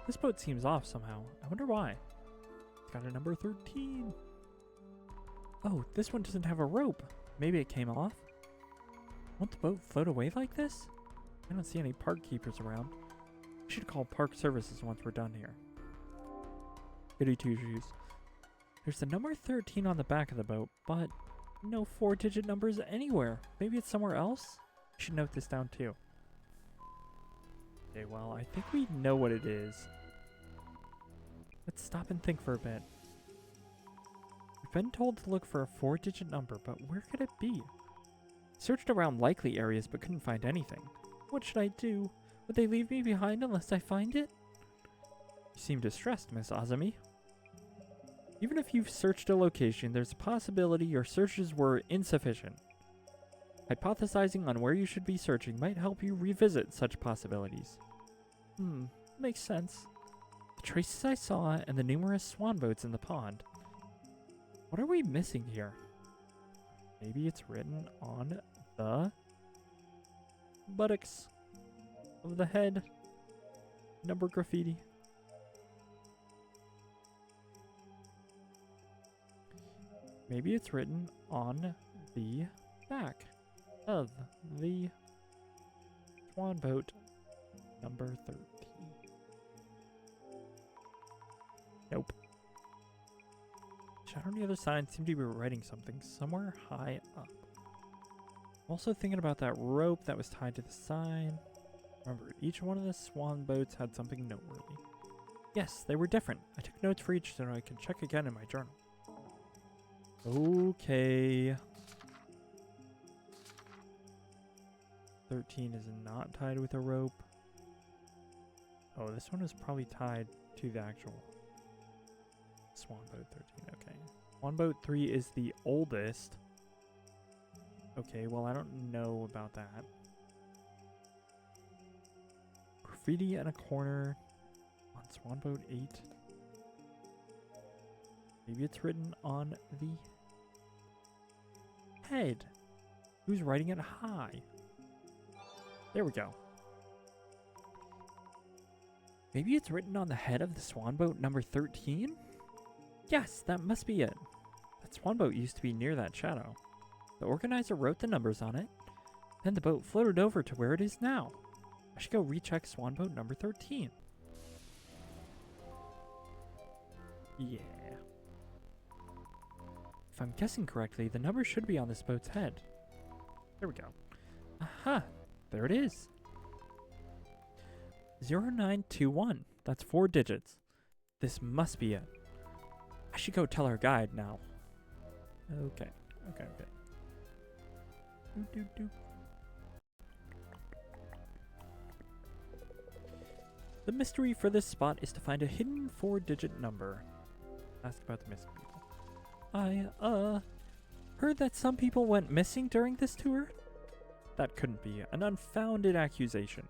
This boat seems off somehow. I wonder why. It's got a number 13. Oh, this one doesn't have a rope. Maybe it came off. Won't the boat float away like this? I don't see any park keepers around. I should call park services once we're done here. Goody two shoes. There's the number 13 on the back of the boat, but no 4-digit numbers anywhere. Maybe it's somewhere else? I should note this down too. Okay, well, I think we know what it is. Let's stop and think for a bit. We've been told to look for a 4-digit number, but where could it be? Searched around likely areas but couldn't find anything. What should I do? Would they leave me behind unless I find it? You seem distressed, Miss Azumi. Even if you've searched a location, there's a possibility your searches were insufficient. Hypothesizing on where you should be searching might help you revisit such possibilities. Makes sense. The traces I saw and the numerous swan boats in the pond. What are we missing here? Maybe it's written on the buttocks of the head. Number graffiti. Maybe it's written on the back of the swan boat number 13. Nope. Shadow on the other side seemed to be writing something somewhere high up. I'm also thinking about that rope that was tied to the sign. Remember, each one of the swan boats had something noteworthy. Yes, they were different. I took notes for each so I can check again in my journal. Okay. 13 is not tied with a rope. Oh, this one is probably tied to the actual swan boat 13. Okay. Swan boat 3 is the oldest. Okay, well, I don't know about that. Graffiti in a corner on swan boat 8. Maybe it's written on the head. Who's writing it high? There we go. Maybe it's written on the head of the swan boat number 13? Yes, that must be it. That swan boat used to be near that shadow. The organizer wrote the numbers on it. Then the boat floated over to where it is now. I should go recheck swan boat number 13. Yeah. If I'm guessing correctly, the number should be on this boat's head. There we go. Aha! There it is. 0921. That's 4 digits. This must be it. I should go tell our guide now. Okay. The mystery for this spot is to find a hidden 4-digit number. Ask about the missing people. I, heard that some people went missing during this tour? That couldn't be an unfounded accusation.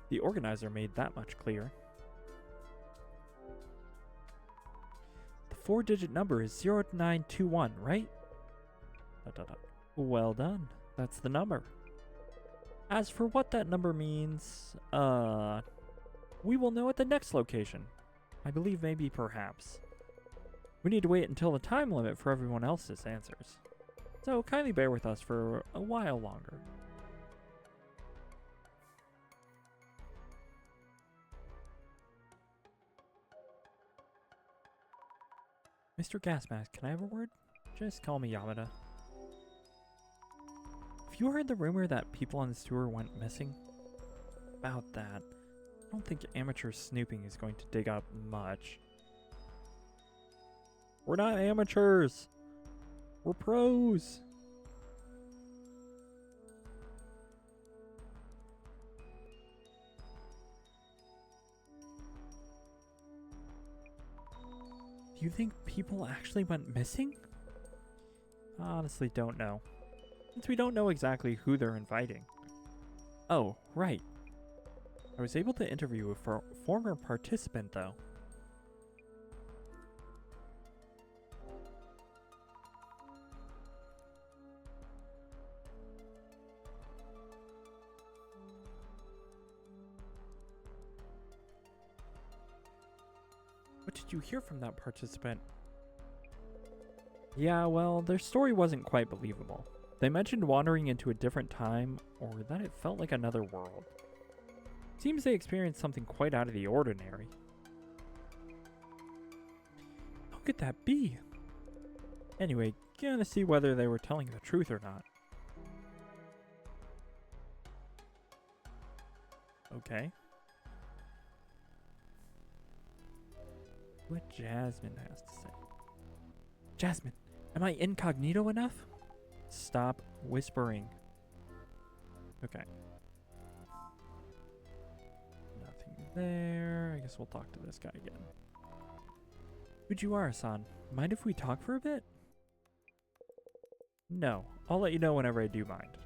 The organizer made that much clear. The 4-digit number is 0921, right? Well done. That's the number. As for what that number means, we will know at the next location. I believe maybe perhaps. We need to wait until the time limit for everyone else's answers. So kindly bear with us for a while longer. Mr. Gasmask, can I have a word? Just call me Yamada. Have you heard the rumor that people on this tour went missing? About that, I don't think amateur snooping is going to dig up much. We're not amateurs! We're pros! Do you think people actually went missing? I honestly don't know. Since we don't know exactly who they're inviting. Oh, right. I was able to interview a former participant, though. What did you hear from that participant? Yeah, well, their story wasn't quite believable. They mentioned wandering into a different time, or that it felt like another world. Seems they experienced something quite out of the ordinary. How could that be? Anyway, gonna see whether they were telling the truth or not. Okay. What Jasmine has to say. Jasmine, am I incognito enough? Stop whispering. Okay. Nothing there. I guess we'll talk to this guy again. Fujiwara-san, mind if we talk for a bit? No, I'll let you know whenever I do mind.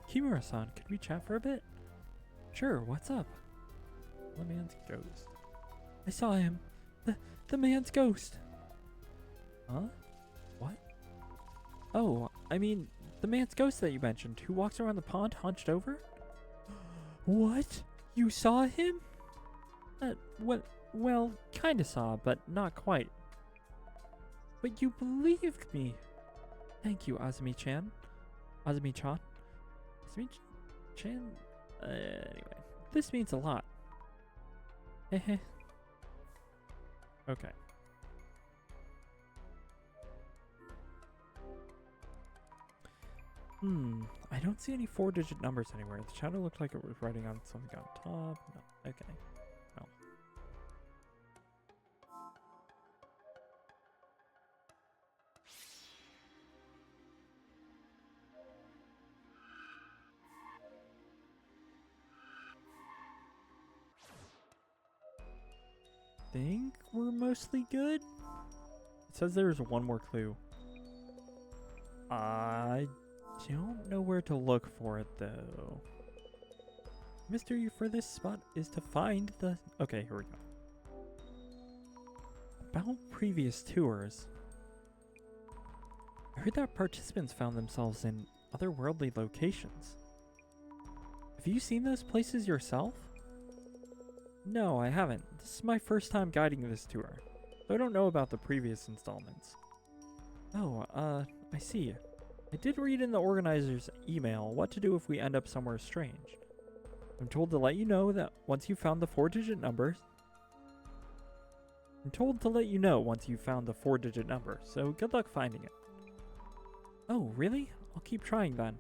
Kimura-san, could we chat for a bit? Sure, what's up? The man's ghost. I saw him. The man's ghost. Huh? What? Oh, I mean, the man's ghost that you mentioned, who walks around the pond hunched over? What? You saw him? Well, kinda saw, but not quite. But you believed me. Thank you, Azumi-chan. Azumi-chan? Azumi-chan? Anyway, this means a lot. Heh. Okay. I don't see any 4-digit numbers anywhere. The shadow looked like it was writing on something on top. No. Okay. No. Think we're mostly good? It says there's one more clue. I don't know where to look for it though. Mystery for this spot is to find the... Okay, here we go. About previous tours. I heard that participants found themselves in otherworldly locations. Have you seen those places yourself? No, I haven't. This is my first time guiding this tour, so I don't know about the previous installments. Oh, I see. I did read in the organizer's email what to do if we end up somewhere strange. I'm told to let you know that once you've found the 4-digit numbers. So good luck finding it. Oh, really? I'll keep trying then.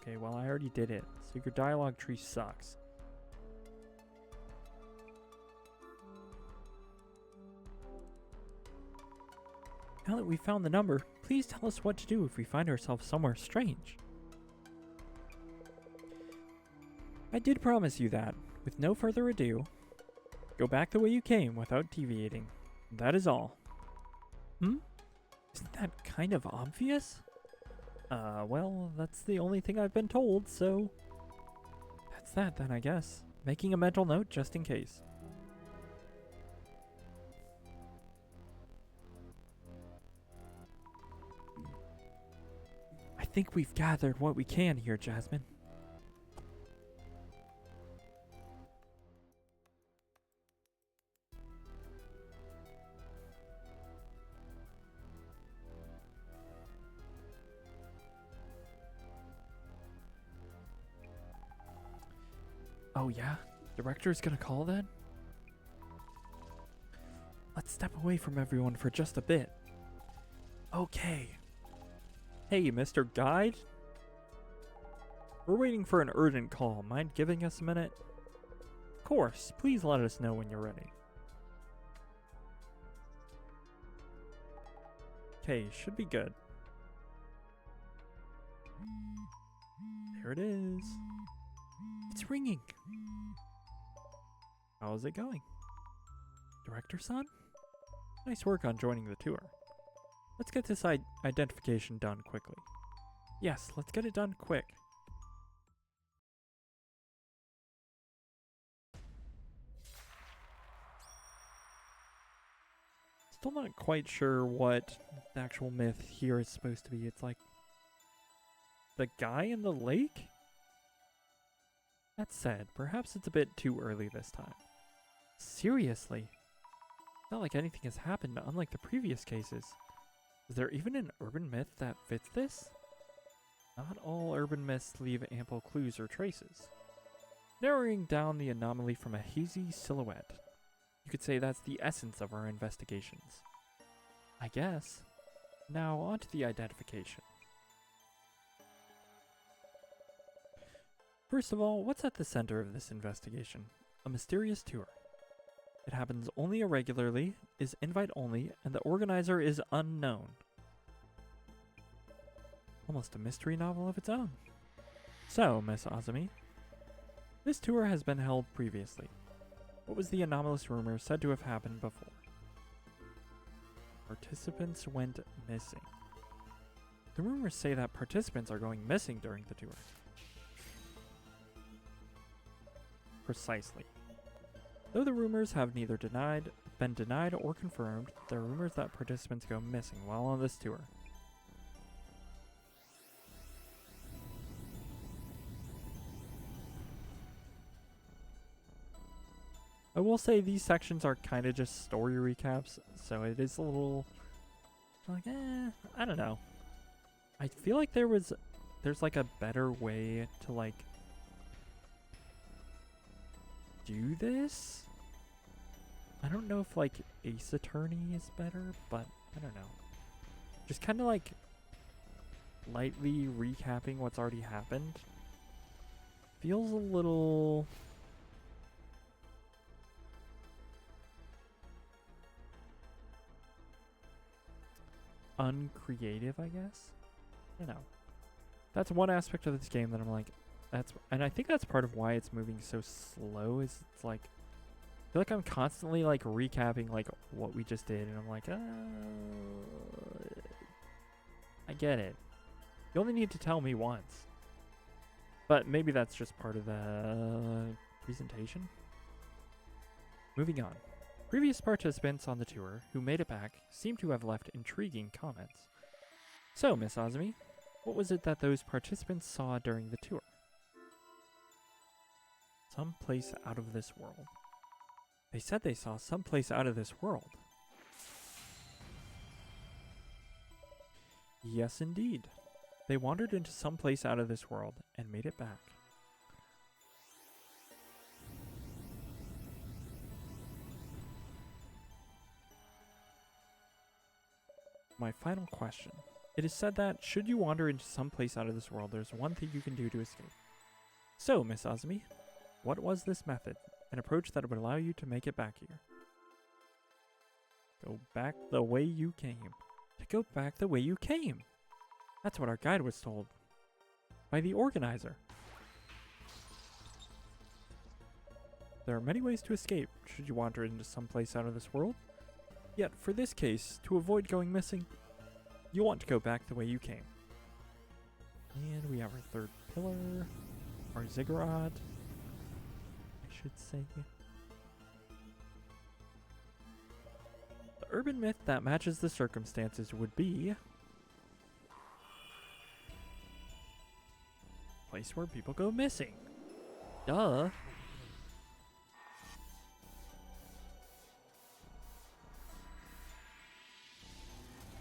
Okay, well I already did it, so your dialogue tree sucks. Now that we've found the number, please tell us what to do if we find ourselves somewhere strange. I did promise you that. With no further ado, go back the way you came without deviating. That is all. Isn't that kind of obvious? Well, that's the only thing I've been told, so... That's that then, I guess. Making a mental note just in case. I think we've gathered what we can here, Jasmine. Oh yeah? Director's gonna call then? Let's step away from everyone for just a bit. Okay. Hey, Mr. Guide? We're waiting for an urgent call. Mind giving us a minute? Of course. Please let us know when you're ready. Okay, should be good. There it is. It's ringing. How's it going? Director-san? Nice work on joining the tour. Let's get this identification done quickly. Yes, let's get it done quick. Still not quite sure what the actual myth here is supposed to be. It's like the guy in the lake? That said, perhaps it's a bit too early this time. Seriously? Not like anything has happened, unlike the previous cases. Is there even an urban myth that fits this? Not all urban myths leave ample clues or traces. Narrowing down the anomaly from a hazy silhouette. You could say that's the essence of our investigations. I guess. Now on to the identification. First of all, what's at the center of this investigation? A mysterious tour. It happens only irregularly, is invite only, and the organizer is unknown. Almost a mystery novel of its own. So, Miss Azumi, this tour has been held previously. What was the anomalous rumor said to have happened before? Participants went missing. The rumors say that participants are going missing during the tour. Precisely. Though the rumors have neither been denied or confirmed, there are rumors that participants go missing while on this tour. I will say these sections are kind of just story recaps, so it is a little like, I don't know. I feel like there's like a better way to like do this. I don't know if like Ace Attorney is better, but I don't know. Just kind of like lightly recapping what's already happened feels a little uncreative, I guess. I don't know. That's one aspect of this game that I'm like, and I think that's part of why it's moving so slow, is it's like, I feel like I'm constantly like recapping like what we just did, and I'm like, I get it. You only need to tell me once. But maybe that's just part of the presentation. Moving on. Previous participants on the tour who made it back seem to have left intriguing comments. So, Miss Azumi, what was it that those participants saw during the tour? Some place out of this world. They said they saw some place out of this world. Yes, indeed. They wandered into some place out of this world and made it back. My final question. It is said that, should you wander into some place out of this world, there's one thing you can do to escape. So, Miss Azumi, what was this method? An approach that would allow you to make it back here. Go back the way you came. To go back the way you came! That's what our guide was told. By the organizer. There are many ways to escape, should you wander into some place out of this world. Yet, for this case, to avoid going missing, you'll want to go back the way you came. And we have our third pillar, our ziggurat, I should say. The urban myth that matches the circumstances would be a place where people go missing. Duh.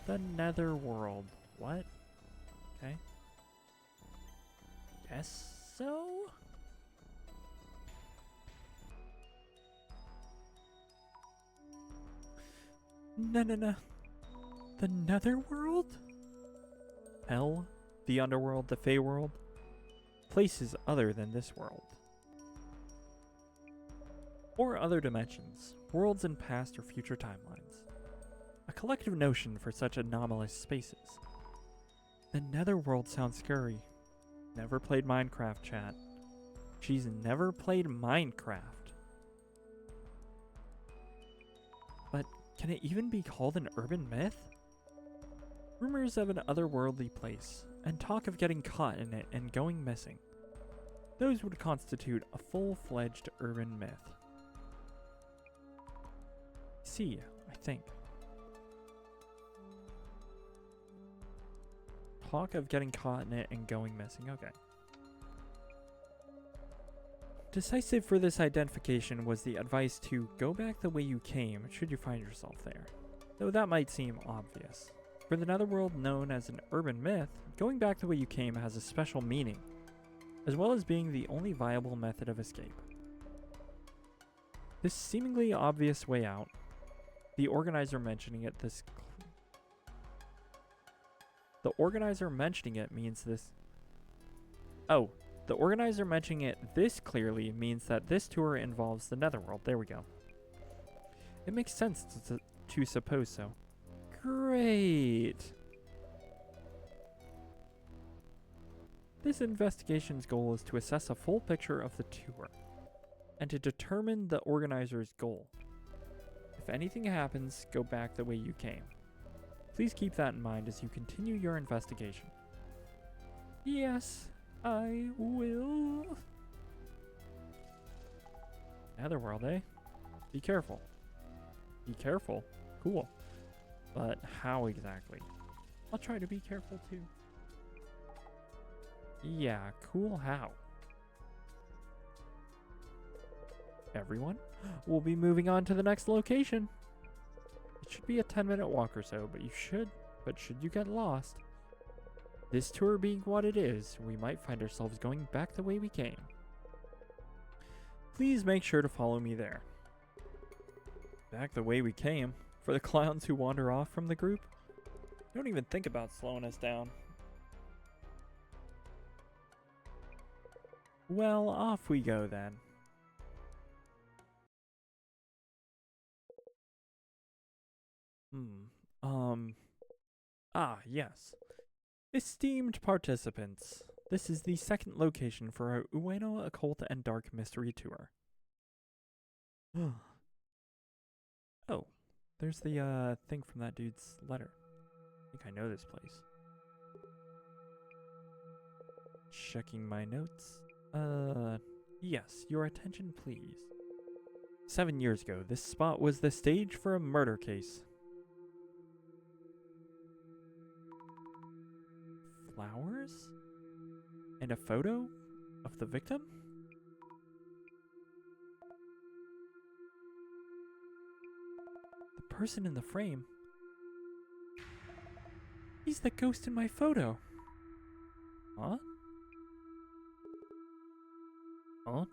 The Netherworld. What? Okay. Guess so? No. The Netherworld? Hell, the Underworld, the Feyworld. Places other than this world. Or other dimensions. Worlds in past or future timelines. A collective notion for such anomalous spaces. The Netherworld sounds scary. Never played Minecraft, chat. She's never played Minecraft. But can it even be called an urban myth? Rumors of an otherworldly place, and talk of getting caught in it and going missing. Those would constitute a full-fledged urban myth. See, I think. Talk of getting caught in it and going missing. Okay. Decisive for this identification was the advice to go back the way you came should you find yourself there, though that might seem obvious. For the netherworld known as an urban myth, going back the way you came has a special meaning, as well as being the only viable method of escape. This seemingly obvious way out, the organizer mentioning it means this. Oh, the organizer mentioning it this clearly means that this tour involves the netherworld. There we go. It makes sense to suppose so. Great. This investigation's goal is to assess a full picture of the tour and to determine the organizer's goal. If anything happens, go back the way you came. Please keep that in mind as you continue your investigation. Yes, I will. Netherworld, eh? Be careful. Be careful? Cool. But how exactly? I'll try to be careful too. Yeah, cool how? Everyone, we'll be moving on to the next location. It should be a 10-minute walk or so, but should you get lost, this tour being what it is, we might find ourselves going back the way we came. Please make sure to follow me there. Back the way we came? For the clowns who wander off from the group? Don't even think about slowing us down. Well, off we go then. Yes. Esteemed participants, this is the second location for our Ueno Occult and Dark Mystery Tour. Oh, there's the thing from that dude's letter. I think I know this place. Checking my notes. Yes, your attention please. 7 years ago, this spot was the stage for a murder case. Flowers? And a photo of the victim? The person in the frame. He's the ghost in my photo. Huh? Huh?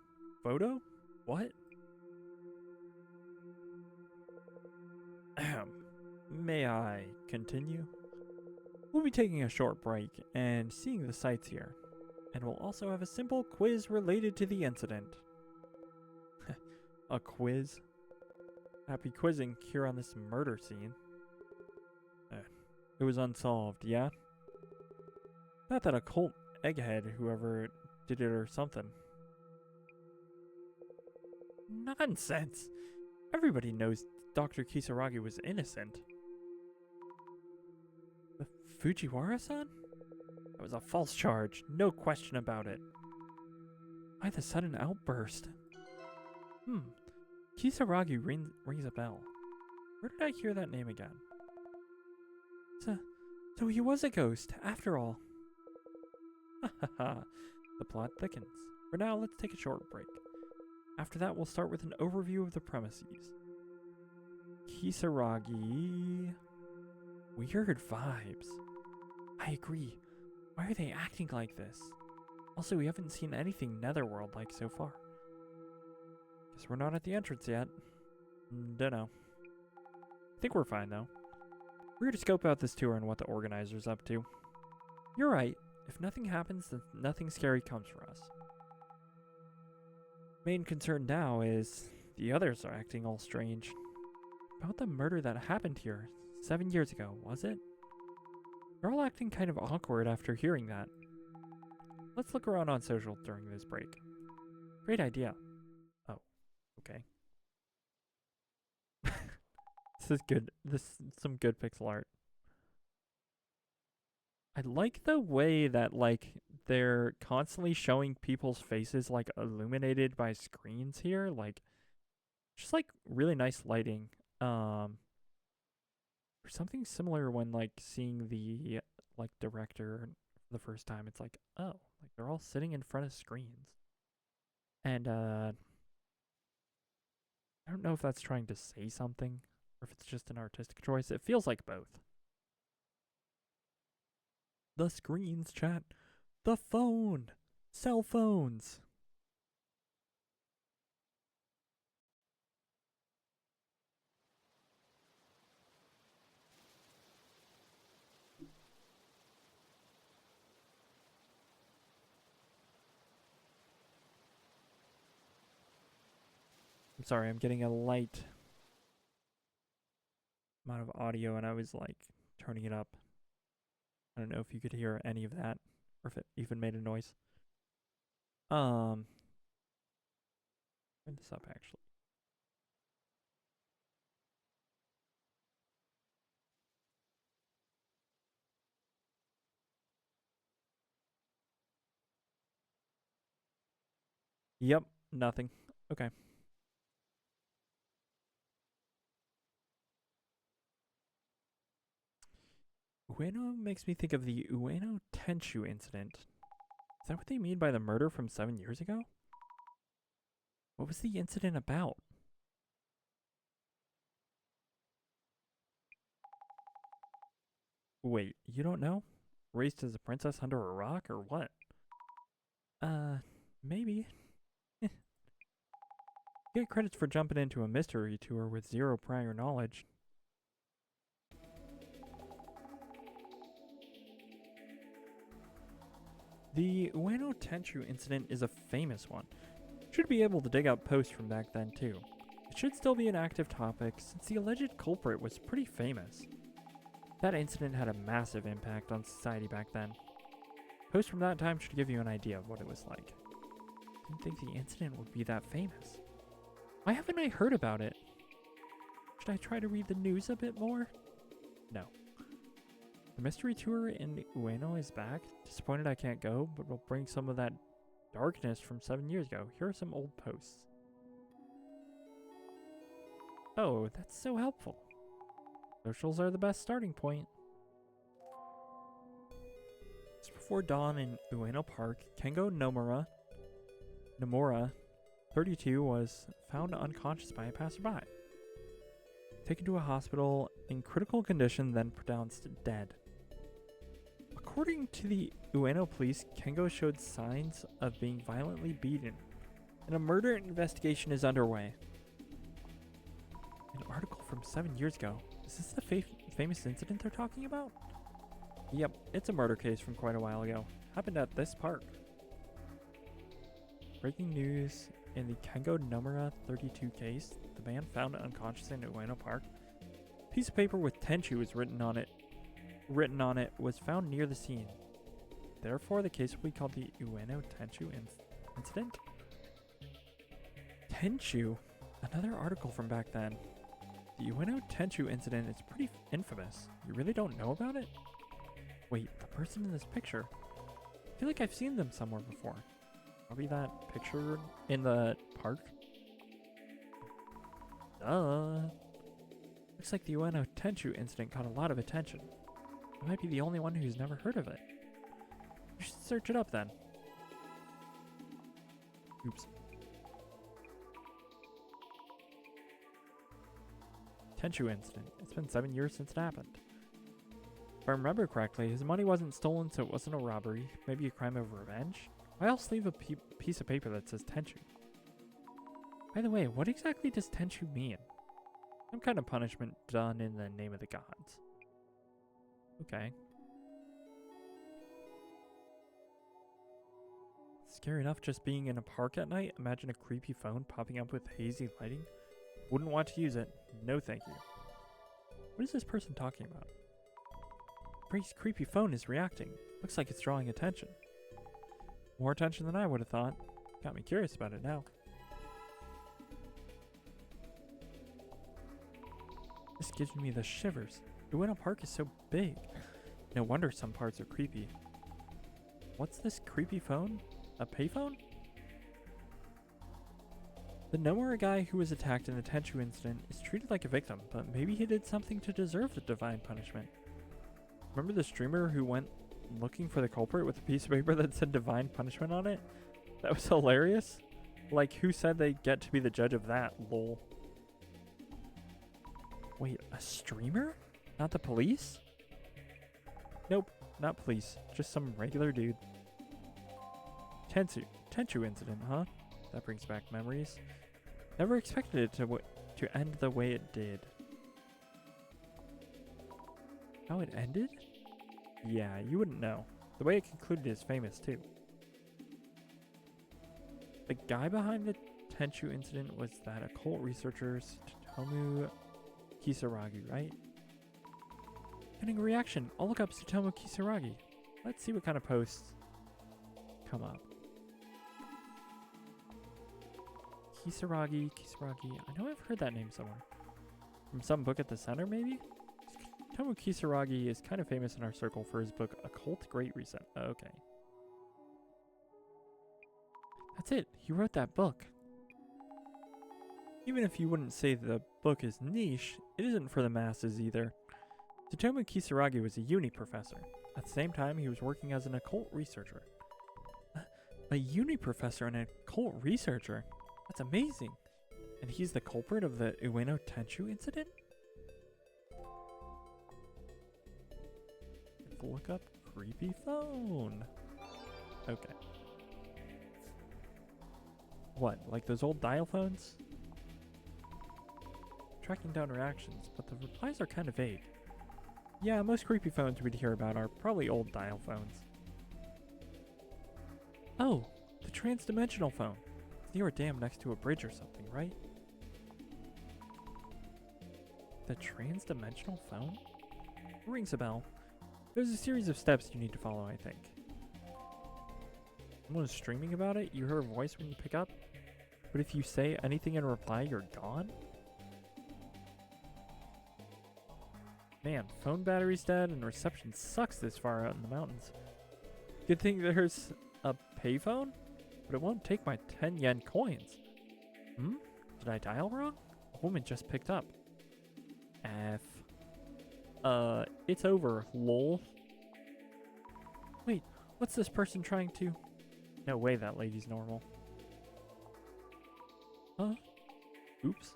Photo? What? May I continue? We'll be taking a short break and seeing the sights here, and we'll also have a simple quiz related to the incident. A quiz? Happy quizzing here on this murder scene. It was unsolved, yeah? Not that occult egghead, whoever did it or something. Nonsense! Everybody knows Dr. Kisaragi was innocent. Fujiwara-san? That was a false charge, no question about it. Why the sudden outburst? Kisaragi rings a bell. Where did I hear that name again? So he was a ghost, after all. The plot thickens. For now, let's take a short break. After that, we'll start with an overview of the premises. Kisaragi... Weird vibes. I agree. Why are they acting like this? Also, we haven't seen anything netherworld-like so far. Guess we're not at the entrance yet. Dunno. I think we're fine, though. We're here to scope out this tour and what the organizer's up to. You're right. If nothing happens, then nothing scary comes for us. Main concern now is the others are acting all strange. About the murder that happened here 7 years ago, was it? They're all acting kind of awkward after hearing that. Let's look around on social during this break. Great idea. Oh, okay. This is good. This is some good pixel art. I like the way that, like, they're constantly showing people's faces, like, illuminated by screens here. Like, just, like, really nice lighting. Or something similar when, like, seeing the, like, director for the first time. It's like, oh, like, they're all sitting in front of screens. And I don't know if that's trying to say something or if it's just an artistic choice. It feels like both. The screens, chat. The phone. Cell phones. I'm sorry, I'm getting a light amount of audio and I was like turning it up. I don't know if you could hear any of that or if it even made a noise. Turn this up actually. Yep, nothing. Okay. Ueno makes me think of the Ueno Tenshu incident. Is that what they mean by the murder from 7 years ago? What was the incident about? Wait, you don't know? Raised as a princess under a rock or what? Maybe. Get credits for jumping into a mystery tour with zero prior knowledge. The Ueno Tenshu incident is a famous one. Should be able to dig up posts from back then too. It should still be an active topic since the alleged culprit was pretty famous. That incident had a massive impact on society back then. Posts from that time should give you an idea of what it was like. Didn't think the incident would be that famous. Why haven't I heard about it? Should I try to read the news a bit more? No. The mystery tour in Ueno is back. Disappointed I can't go, but will bring some of that darkness from 7 years ago. Here are some old posts. Oh, that's so helpful. Socials are the best starting point. Just before dawn in Ueno Park, Kengo Nomura, 32, was found unconscious by a passerby. Taken to a hospital in critical condition, then pronounced dead. According to the Ueno police, Kengo showed signs of being violently beaten, and a murder investigation is underway. An article from 7 years ago. Is this the famous incident they're talking about? Yep, it's a murder case from quite a while ago. Happened at this park. Breaking news in the Kengo Nomura 32 case. The man found unconscious in Ueno Park. A piece of paper with Tenshu was written on it was found near the scene. Therefore, the case will be called the Ueno Tenshu incident. Tenshu? Another article from back then. The Ueno Tenshu incident is pretty infamous. You really don't know about it? Wait, the person in this picture. I feel like I've seen them somewhere before. Probably that picture in the park. Looks like the Ueno Tenshu incident got a lot of attention. I might be the only one who's never heard of it. You should search it up then. Oops. Tenshu incident. It's been 7 years since it happened. If I remember correctly, his money wasn't stolen, so it wasn't a robbery. Maybe a crime of revenge? Why else leave a piece of paper that says Tenshu? By the way, what exactly does Tenshu mean? Some kind of punishment done in the name of the gods. Okay. Scary enough just being in a park at night. Imagine a creepy phone popping up with hazy lighting. Wouldn't want to use it. No thank you. What is this person talking about? Ray's creepy phone is reacting. Looks like it's drawing attention. More attention than I would have thought. Got me curious about it now. This gives me the shivers. Ueno Park is so big. No wonder some parts are creepy. What's this creepy phone? A payphone? The Nomura guy who was attacked in the Tenshu incident is treated like a victim, but maybe he did something to deserve the divine punishment. Remember the streamer who went looking for the culprit with a piece of paper that said divine punishment on it? That was hilarious. Like, who said they get to be the judge of that, lol? Wait, a streamer? Not the police? Nope, not police. Just some regular dude. Tenchu incident, huh? That brings back memories. Never expected it to end the way it did. How it ended? Yeah, you wouldn't know. The way it concluded is famous, too. The guy behind the Tenchu incident was that occult researcher Tsutomu Kisaragi, right? Getting a reaction. I'll look up Tsutomu Kisaragi. Let's see what kind of posts come up. Kisaragi. I know I've heard that name somewhere. From some book at the center, maybe? Tsutomu Kisaragi is kind of famous in our circle for his book Occult Great Reset. Okay. That's it. He wrote that book. Even if you wouldn't say the book is niche, it isn't for the masses either. Tsutomu Kisaragi was a uni professor. At the same time, he was working as an occult researcher. A uni professor and an occult researcher? That's amazing. And he's the culprit of the Ueno Tenchu incident? Look up creepy phone. Okay. What, like those old dial phones? Tracking down reactions, but the replies are kind of vague. Yeah, most creepy phones we'd hear about are probably old dial phones. Oh, the trans-dimensional phone. It's near a dam next to a bridge or something, right? The trans-dimensional phone? Rings a bell. There's a series of steps you need to follow, I think. Someone is streaming about it, you hear a voice when you pick up, but if you say anything in reply, you're gone? Man, phone battery's dead and reception sucks this far out in the mountains. Good thing there's a payphone, but it won't take my 10 yen coins. Did I dial wrong? A woman just picked up. F. It's over, lol. Wait, what's this person trying to... No way that lady's normal. Huh? Oops.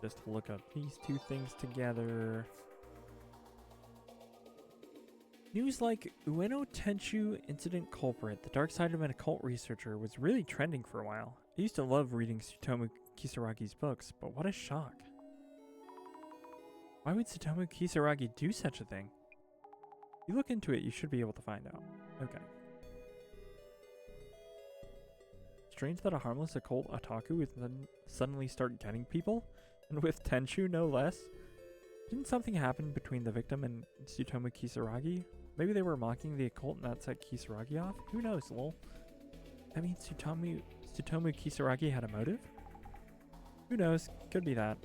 Just look up these two things together. News like Ueno Tenchu incident culprit, the dark side of an occult researcher, was really trending for a while. I used to love reading Tsutomu Kisaragi's books, but what a shock. Why would Tsutomu Kisaragi do such a thing? If you look into it, you should be able to find out. Okay. Strange that a harmless occult otaku would then suddenly start getting people, and with Tenchu no less. Didn't something happen between the victim and Tsutomu Kisaragi? Maybe they were mocking the occult and that set Kisaragi off? Who knows, lol? That means Tsutomu Kisaragi had a motive? Who knows? Could be that.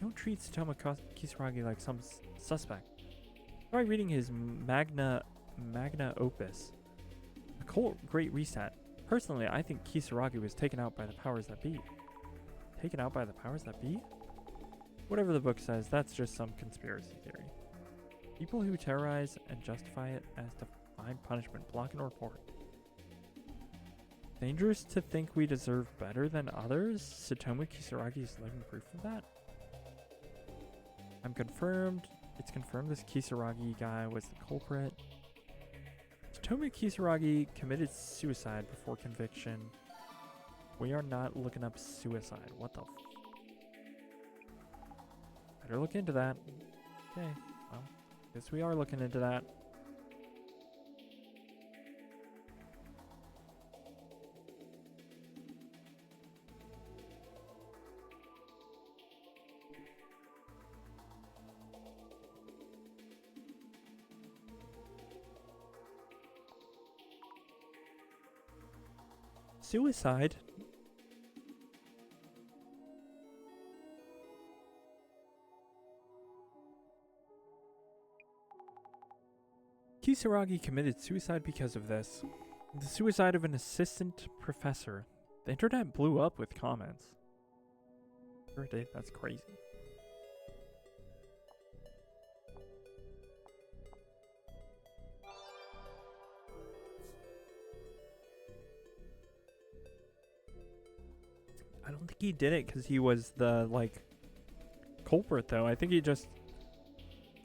Don't treat Tsutomu Kisaragi like some suspect. Try reading his magna opus, Occult Great Reset. Personally, I think Kisaragi was taken out by the powers that be. Taken out by the powers that be? Whatever the book says, that's just some conspiracy theory. People who terrorize and justify it as divine punishment block and report. Dangerous to think we deserve better than others? Tsutomu Kisaragi is living proof of that? I'm confirmed. It's confirmed this Kisaragi guy was the culprit. Tsutomu Kisaragi committed suicide before conviction. We are not looking up suicide. What the f... Better look into that. Okay, well, guess we are looking into that. Suicide? Kisaragi committed suicide because of this. The suicide of an assistant professor. The internet blew up with comments. Sure did, that's crazy. I don't think he did it because he was the, like, culprit, though. I think he just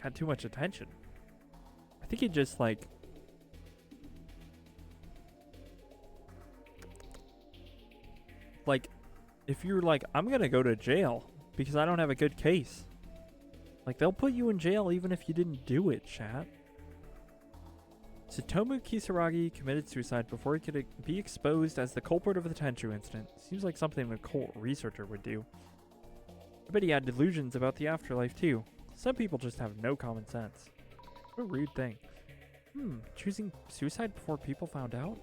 got too much attention. I think he just, like... Like, if you're like, I'm gonna go to jail because I don't have a good case. Like, they'll put you in jail even if you didn't do it, chat. Tsutomu Kisaragi committed suicide before he could be exposed as the culprit of the Tenchu incident. Seems like something a cult researcher would do. I bet he had delusions about the afterlife too. Some people just have no common sense. What a rude thing. Choosing suicide before people found out?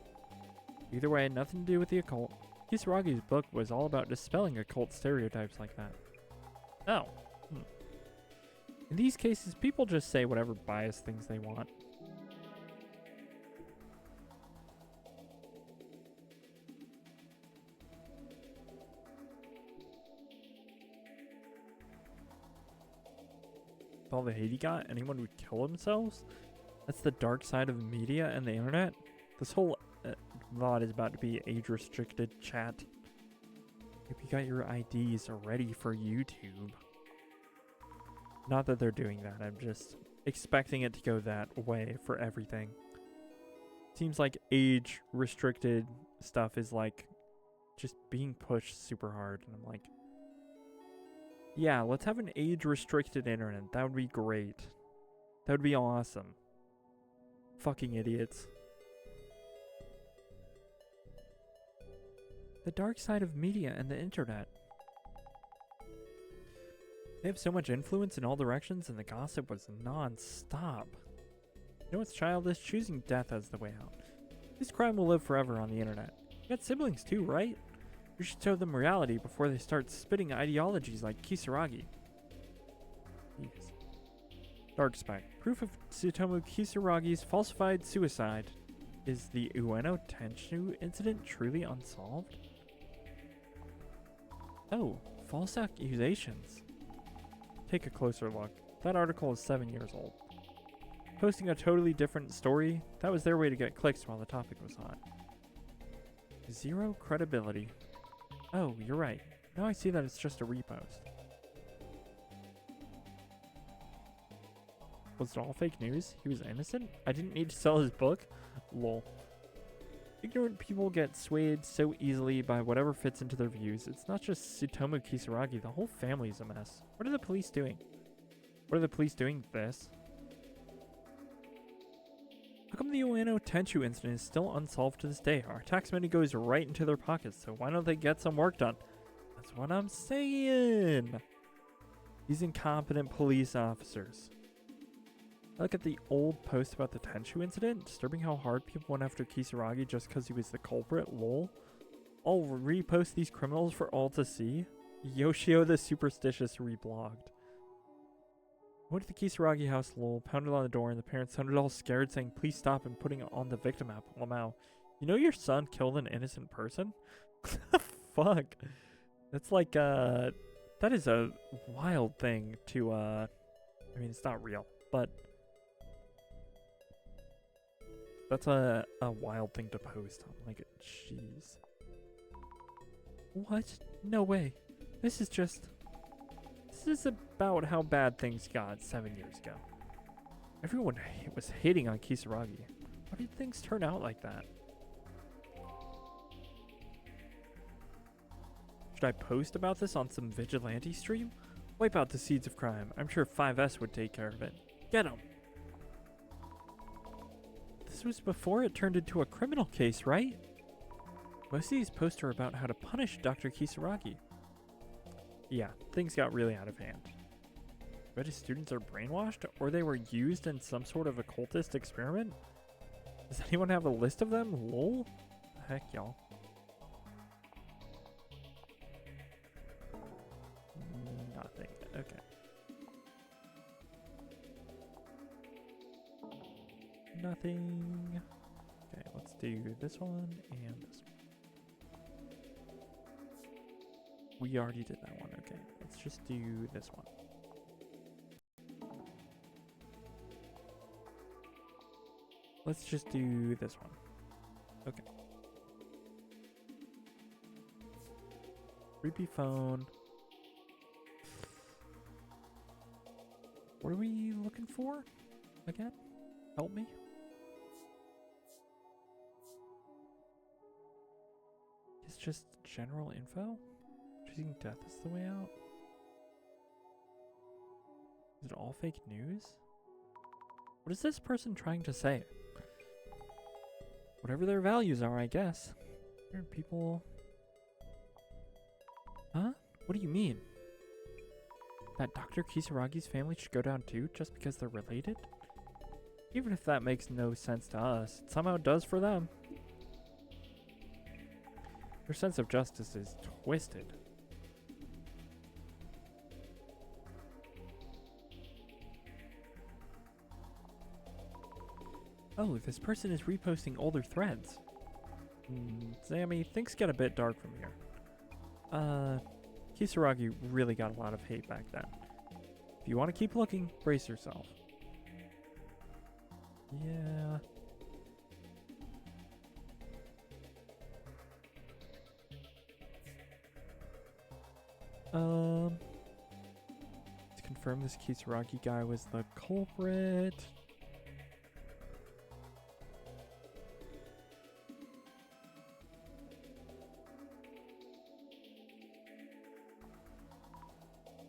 Either way, nothing to do with the occult. Kisaragi's book was all about dispelling occult stereotypes like that. Oh. In these cases, people just say whatever biased things they want. With all the hate he got, anyone would kill themselves? That's the dark side of media and the internet? This whole VOD is about to be age-restricted, chat. Hope you got your IDs ready for YouTube. Not that they're doing that, I'm just expecting it to go that way for everything. Seems like age-restricted stuff is like just being pushed super hard, and I'm like, yeah, let's have an age-restricted internet. That would be great. That would be awesome. Fucking idiots. The dark side of media and the internet. They have so much influence in all directions, and the gossip was non-stop. You know what's childish? Choosing death as the way out. This crime will live forever on the internet. You got siblings too, right? You should show them reality before they start spitting ideologies like Kisaragi. Jeez. Dark Spec. Proof of Tsutomu Kisaragi's falsified suicide. Is the Ueno Tenchu incident truly unsolved? Oh, false accusations. Take a closer look. That article is 7 years old. Posting a totally different story, that was their way to get clicks while the topic was hot. Zero credibility. Oh, you're right. Now I see that it's just a repost. Was it all fake news? He was innocent? I didn't need to sell his book? Lol. Ignorant people get swayed so easily by whatever fits into their views. It's not just Tsutomu Kisaragi, the whole family's a mess. What are the police doing? What are the police doing? This? How come the Ueno Tenchu incident is still unsolved to this day? Our tax money goes right into their pockets, so why don't they get some work done? That's what I'm saying! These incompetent police officers. Look at the old post about the Tenchu incident. Disturbing how hard people went after Kisaragi just because he was the culprit. Lol. I'll repost these criminals for all to see. Yoshio the Superstitious reblogged. Went to the Kisaragi house. Lol. Pounded on the door and the parents sounded all scared, saying please stop, and putting it on the victim app. Lamau. You know your son killed an innocent person? Fuck. That's like that is a wild thing to I mean, it's not real, but that's a wild thing to post on. Like, jeez. What? No way. This is about how bad things got 7 years ago. Everyone was hating on Kisaragi. Why did things turn out like that? Should I post about this on some vigilante stream? Wipe out the seeds of crime. I'm sure 5S would take care of it. Get him! This was before it turned into a criminal case, right? Most of these posts are about how to punish Dr. Kisaragi. Yeah, things got really out of hand. But his students are brainwashed, or they were used in some sort of occultist experiment? Does anyone have a list of them? Lol? Heck, y'all. Nothing. Okay. Nothing. Okay, let's do this one and this one. We already did that one. Okay, let's just do this one. Let's just do this one. Okay. Creepy phone. What are we looking for? Again? Help me? It's just general info? Choosing death is the way out? Is it all fake news? What is this person trying to say? Whatever their values are, I guess. Here, people... Huh? What do you mean? That Dr. Kisaragi's family should go down too, just because they're related? Even if that makes no sense to us, it somehow does for them. Their sense of justice is twisted. Oh, this person is reposting older threads. Sammy, things get a bit dark from here. Kisaragi really got a lot of hate back then. If you want to keep looking, brace yourself. Yeah. To confirm this Kisaragi guy was the culprit.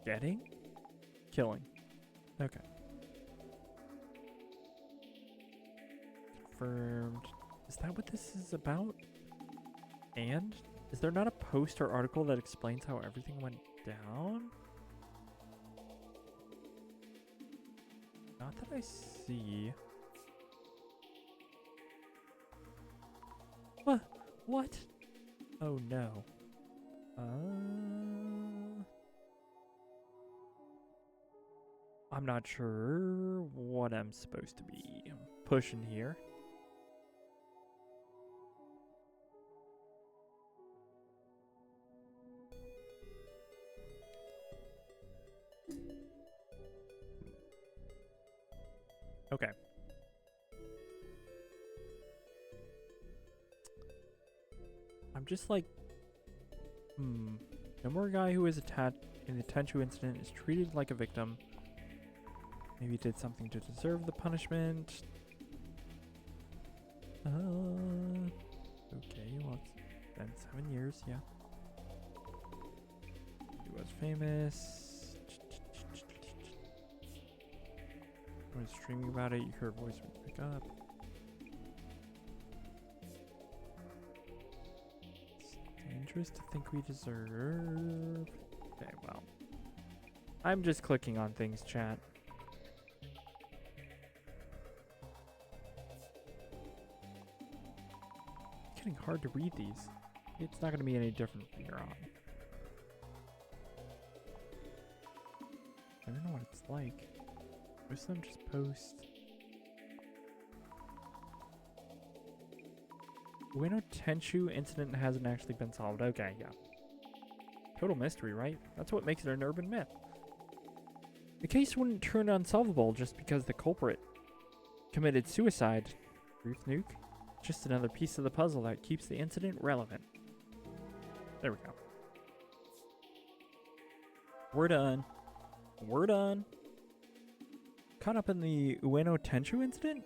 Getting? Killing. Okay. Confirmed. Is that what this is about? And? Is there not a post or article that explains how everything went down? Not that I see. What? What? Oh no. I'm not sure what I'm supposed to be pushing here. Okay. I'm just like, no more guy who was attacked in the Tenchu incident is treated like a victim. Maybe did something to deserve the punishment. Okay, well, it's been 7 years, yeah. He was famous. I was streaming about it, her voice would pick up. It's dangerous to think we deserve. Okay, well. I'm just clicking on things, chat. It's getting hard to read these. It's not going to be any different from here on. I don't know what it's like. Most of them just post. Ueno Tenchu incident hasn't actually been solved. Okay, yeah. Total mystery, right? That's what makes it an urban myth. The case wouldn't turn unsolvable just because the culprit committed suicide. Truth nuke? Just another piece of the puzzle that keeps the incident relevant. There we go. We're done. We're done. Caught up in the Ueno Tenchu incident?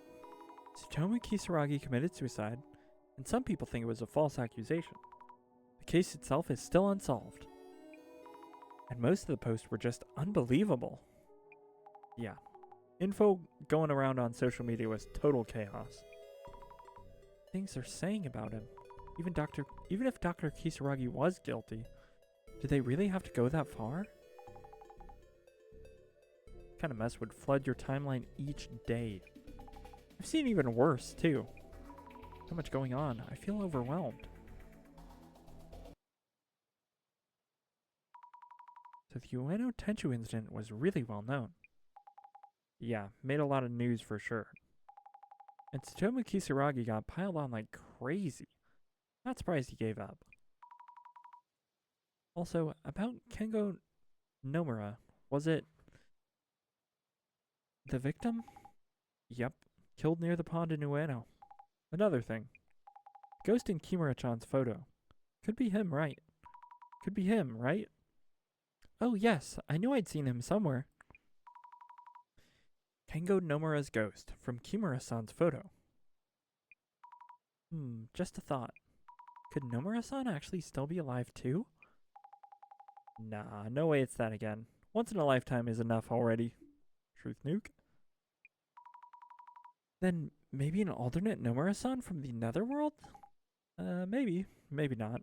Tsutomu Kisaragi committed suicide, and some people think it was a false accusation. The case itself is still unsolved. And most of the posts were just unbelievable. Yeah. Info going around on social media was total chaos. Things they're saying about him. Even if Dr. Kisaragi was guilty, did they really have to go that far? Kind of mess would flood your timeline each day. I've seen even worse too. So much going on. I feel overwhelmed. So the Ueno Tenchu incident was really well known. Yeah, made a lot of news for sure. And Tsutomu Kisaragi got piled on like crazy. Not surprised he gave up. Also, about Kengo Nomura, was it the victim? Yep, killed near the pond in Ueno. Another thing. Ghost in Kimura-chan's photo. Could be him, right? Could be him, right? Oh yes, I knew I'd seen him somewhere. Kengo Nomura's ghost, from Kimura-san's photo. Just a thought. Could Nomura-san actually still be alive too? Nah, no way it's that again. Once in a lifetime is enough already. Truth nuke? Then maybe an alternate Nomura-san from the netherworld? Maybe. Maybe not.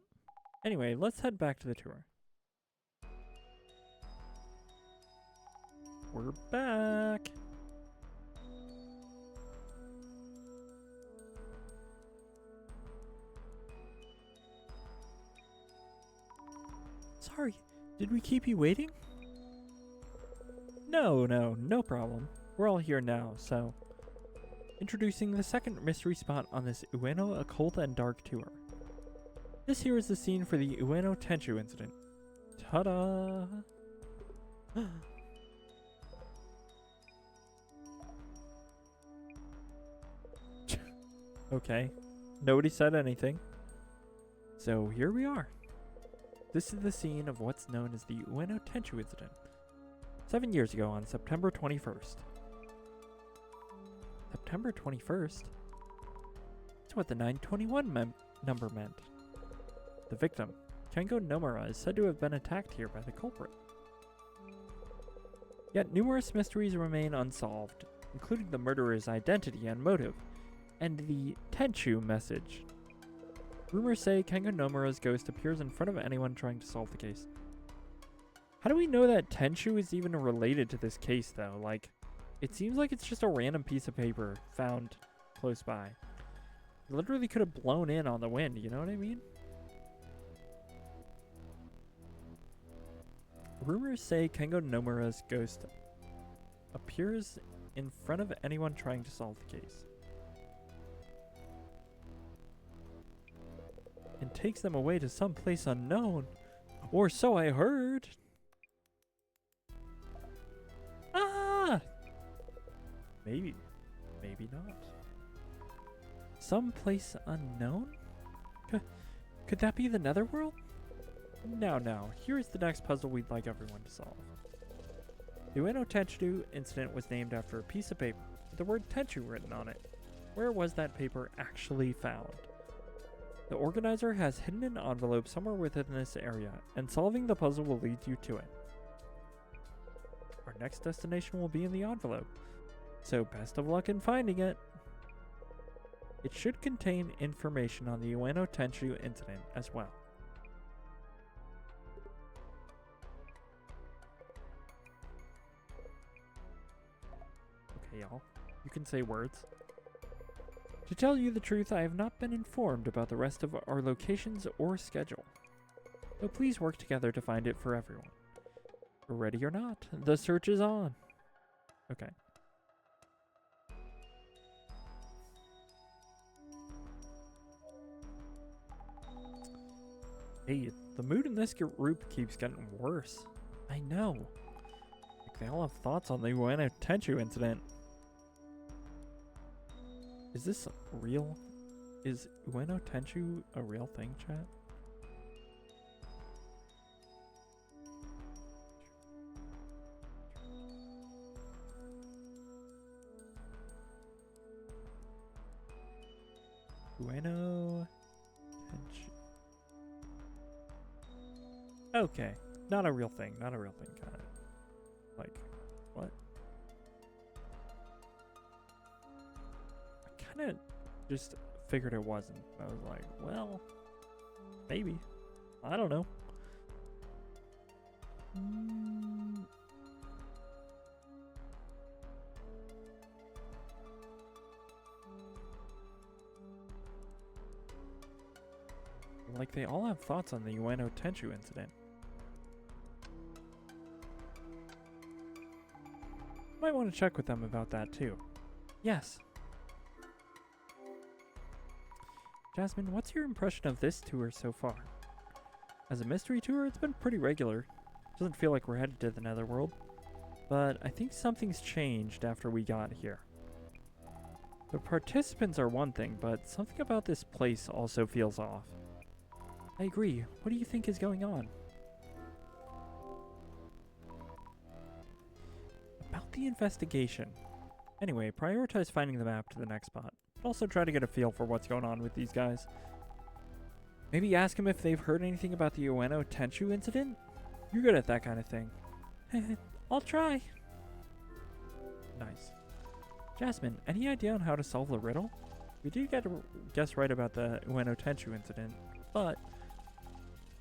Anyway, let's head back to the tour. We're back! Sorry, did we keep you waiting? No problem. We're all here now, so... Introducing the second mystery spot on this Ueno Occult and Dark tour. This here is the scene for the Ueno Tenchu incident. Ta-da! Okay, nobody said anything. So here we are. This is the scene of what's known as the Ueno Tenchu incident. 7 years ago on September 21st. September 21st? That's what the 921 number meant. The victim, Kengo Nomura, is said to have been attacked here by the culprit. Yet numerous mysteries remain unsolved, including the murderer's identity and motive, and the Tenchu message. Rumors say Kengo Nomura's ghost appears in front of anyone trying to solve the case. How do we know that Tenchu is even related to this case, though? Like, it seems like it's just a random piece of paper found close by. It literally could have blown in on the wind, you know what I mean? Rumors say Kengo Nomura's ghost appears in front of anyone trying to solve the case, and takes them away to some place unknown. Or so I heard. Ah! Maybe not. Some place unknown? Could that be the netherworld? Now, here is the next puzzle we'd like everyone to solve. The Ueno Tenchu incident was named after a piece of paper with the word Tenchu written on it. Where was that paper actually found? The organizer has hidden an envelope somewhere within this area, and solving the puzzle will lead you to it. Our next destination will be in the envelope, so best of luck in finding it. It should contain information on the Ueno Tenchu incident as well. Okay, y'all. You can say words. To tell you the truth, I have not been informed about the rest of our locations or schedule. So please work together to find it for everyone. Ready or not, the search is on. Okay. Hey, the mood in this group keeps getting worse. I know. Like, they all have thoughts on the Ueno Tenchu incident. Is this real? Is Ueno Tenchu a real thing, chat? Ueno Tenchu. Okay, not a real thing, got it. Like, what? I kind of just figured it wasn't. I was like, well, maybe. I don't know. Like, they all have thoughts on the Ueno Tenchu incident. Might want to check with them about that too. Yes. Jasmine, what's your impression of this tour so far? As a mystery tour, it's been pretty regular. Doesn't feel like we're headed to the netherworld. But I think something's changed after we got here. The participants are one thing, but something about this place also feels off. I agree. What do you think is going on? the investigation. Anyway, prioritize finding the map to the next spot. Also try to get a feel for what's going on with these guys. Maybe ask them if they've heard anything about the Ueno Tenchu incident? You're good at that kind of thing. I'll try. Nice. Jasmine, any idea on how to solve the riddle? We did get a guess right about the Ueno Tenchu incident, but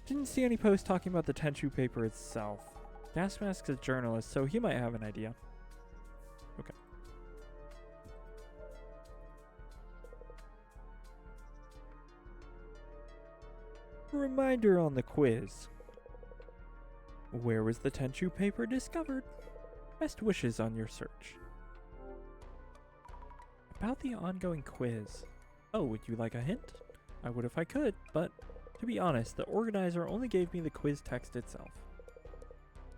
didn't see any posts talking about the Tenchu paper itself. Gasmask's a journalist, so he might have an idea. Okay. Reminder on the quiz. Where was the Tenchu paper discovered? Best wishes on your search. About the ongoing quiz. Oh, would you like a hint? I would if I could, but to be honest, the organizer only gave me the quiz text itself.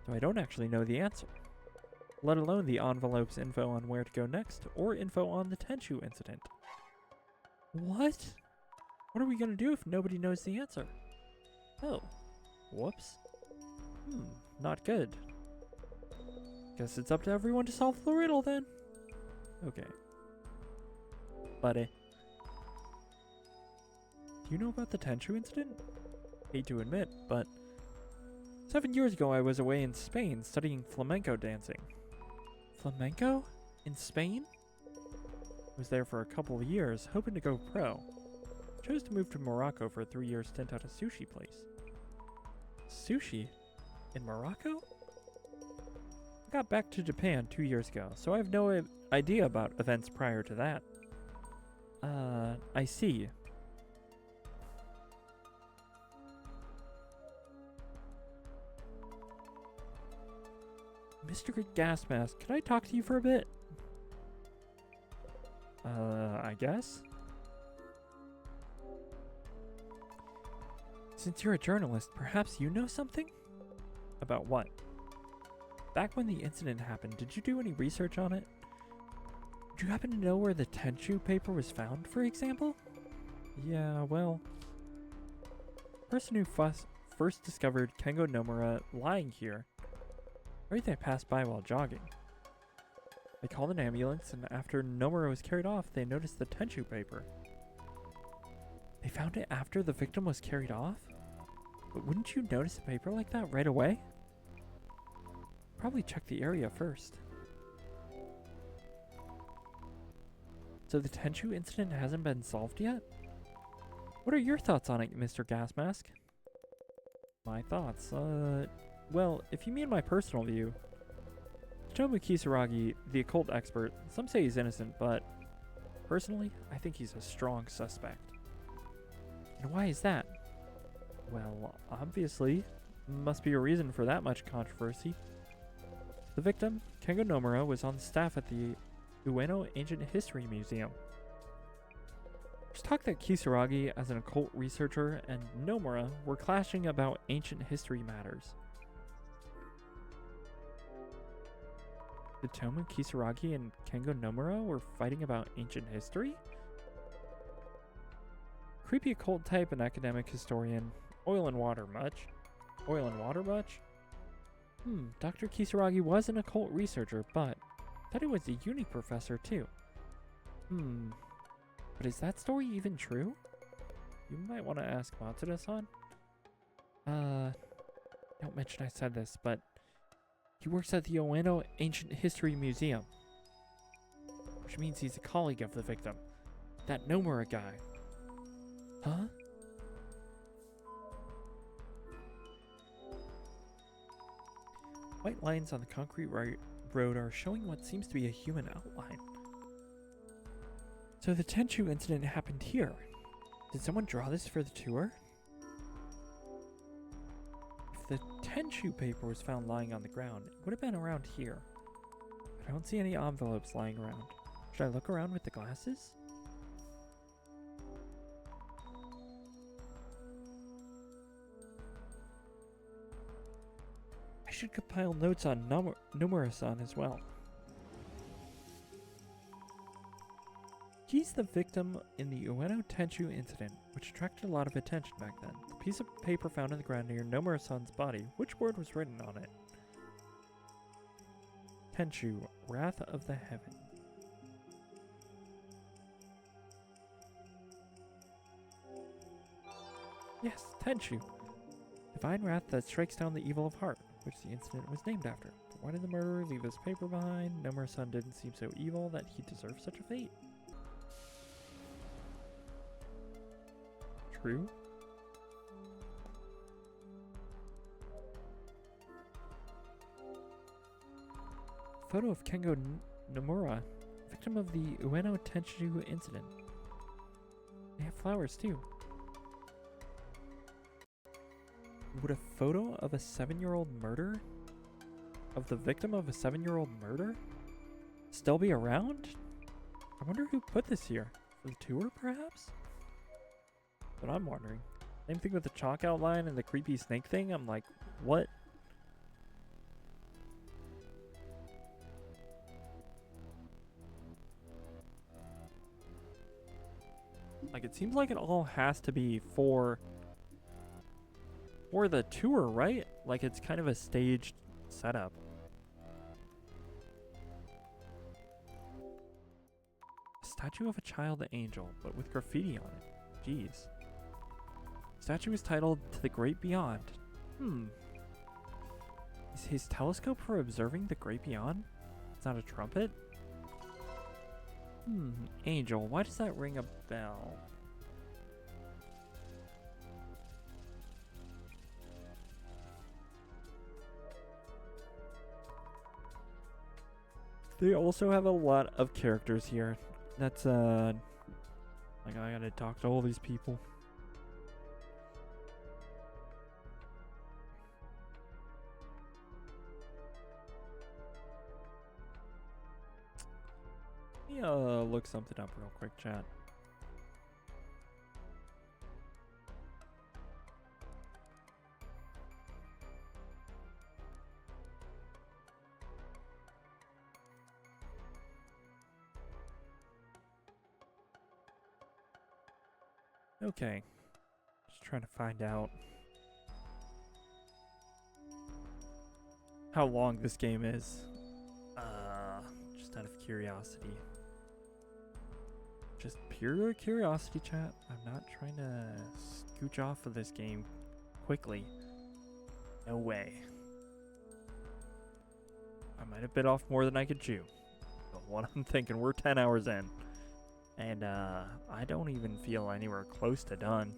So I don't actually know the answer. Let alone the envelope's info on where to go next, or info on the Tenchu incident. What? What are we gonna do if nobody knows the answer? Oh. Whoops. Not good. Guess it's up to everyone to solve the riddle then. Okay. Buddy. Do you know about the Tenchu incident? Hate to admit, but 7 years ago I was away in Spain studying flamenco dancing. Flamenco? In Spain? I was there for a couple of years, hoping to go pro. Chose to move to Morocco for a 3-year stint at a sushi place. Sushi? In Morocco? I got back to Japan 2 years ago, so I have no idea about events prior to that. I see. Mr. Gasmask, can I talk to you for a bit? I guess? Since you're a journalist, perhaps you know something? About what? Back when the incident happened, did you do any research on it? Do you happen to know where the Tenchu paper was found, for example? Yeah, well... The person who first discovered Kengo Nomura lying here, right, they passed by while jogging. They called an ambulance, and after Nomura was carried off, they noticed the Tenchu paper. They found it after the victim was carried off? But wouldn't you notice a paper like that right away? Probably check the area first. So the Tenchu incident hasn't been solved yet? What are your thoughts on it, Mr. Gasmask? My thoughts? Well, if you mean my personal view, Tomo Kisaragi, the occult expert, some say he's innocent, but personally, I think he's a strong suspect. And why is that? Well, obviously, must be a reason for that much controversy. The victim, Kengo Nomura, was on staff at the Ueno Ancient History Museum. There's talk that Kisaragi, as an occult researcher, and Nomura were clashing about ancient history matters. Did Tomo Kisaragi and Kengo Nomura were fighting about ancient history? Creepy occult type and academic historian. Oil and water much? Oil and water much? Dr. Kisaragi was an occult researcher, but I thought he was a uni professor too. But is that story even true? You might want to ask Matsuda-san. Don't mention I said this, but he works at the Ueno Ancient History Museum. Which means he's a colleague of the victim. That Nomura guy. Huh? White lines on the concrete road are showing what seems to be a human outline. So the Tenchu incident happened here. Did someone draw this for the tour? If the Tenchu paper was found lying on the ground, it would have been around here. I don't see any envelopes lying around. Should I look around with the glasses? I should compile notes on Nomura-san as well. He's the victim in the Ueno Tenchu incident, which attracted a lot of attention back then. The piece of paper found on the ground near Nomura-san's body, which word was written on it? Tenchu, Wrath of the Heaven. Yes, Tenchu. Divine wrath that strikes down the evil of heart, which the incident was named after. But why did the murderer leave his paper behind? Nomura-san didn't seem so evil that he deserved such a fate. True. Photo of Kengo Nomura, victim of the Ueno Tenchu incident. They have flowers too. Would a photo of a 7-year-old murder? Of the victim of a 7-year-old murder? Still be around? I wonder who put this here. For the tour, perhaps? That's what I'm wondering. Same thing with the chalk outline and the creepy snake thing. I'm like, what? Like, it seems like it all has to be for the tour, right? Like, it's kind of a staged setup. A statue of a child angel, but with graffiti on it. Jeez. Statue is titled To the Great Beyond. Is his telescope for observing the great beyond? It's not a trumpet? Angel, why does that ring a bell? They also have a lot of characters here. That's, like, I gotta talk to all these people. Let me, look something up real quick, chat. Okay, just trying to find out how long this game is. Just out of curiosity. Just pure curiosity, chat. I'm not trying to scooch off of this game quickly. No way. I might have bit off more than I could chew. But what I'm thinking, we're 10 hours in. And, I don't even feel anywhere close to done.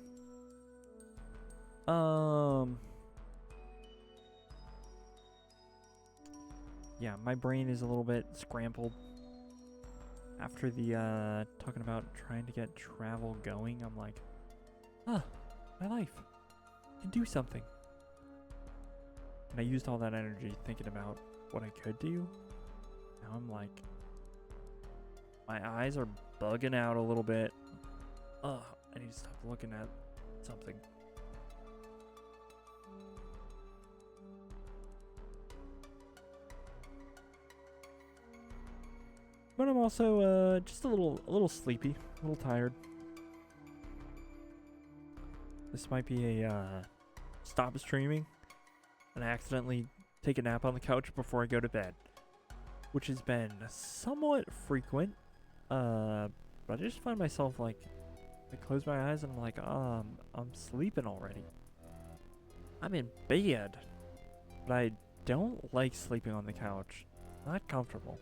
Yeah, my brain is a little bit scrambled. After the, talking about trying to get travel going, I'm like, my life. I can do something. And I used all that energy thinking about what I could do. Now I'm like, my eyes are bugging out a little bit. I need to stop looking at something. But I'm also just a little sleepy, a little tired. This might be a stop streaming and I accidentally take a nap on the couch before I go to bed, which has been somewhat frequent. But I just find myself like, I close my eyes and I'm like, I'm sleeping already. I'm in bed, but I don't like sleeping on the couch. Not comfortable.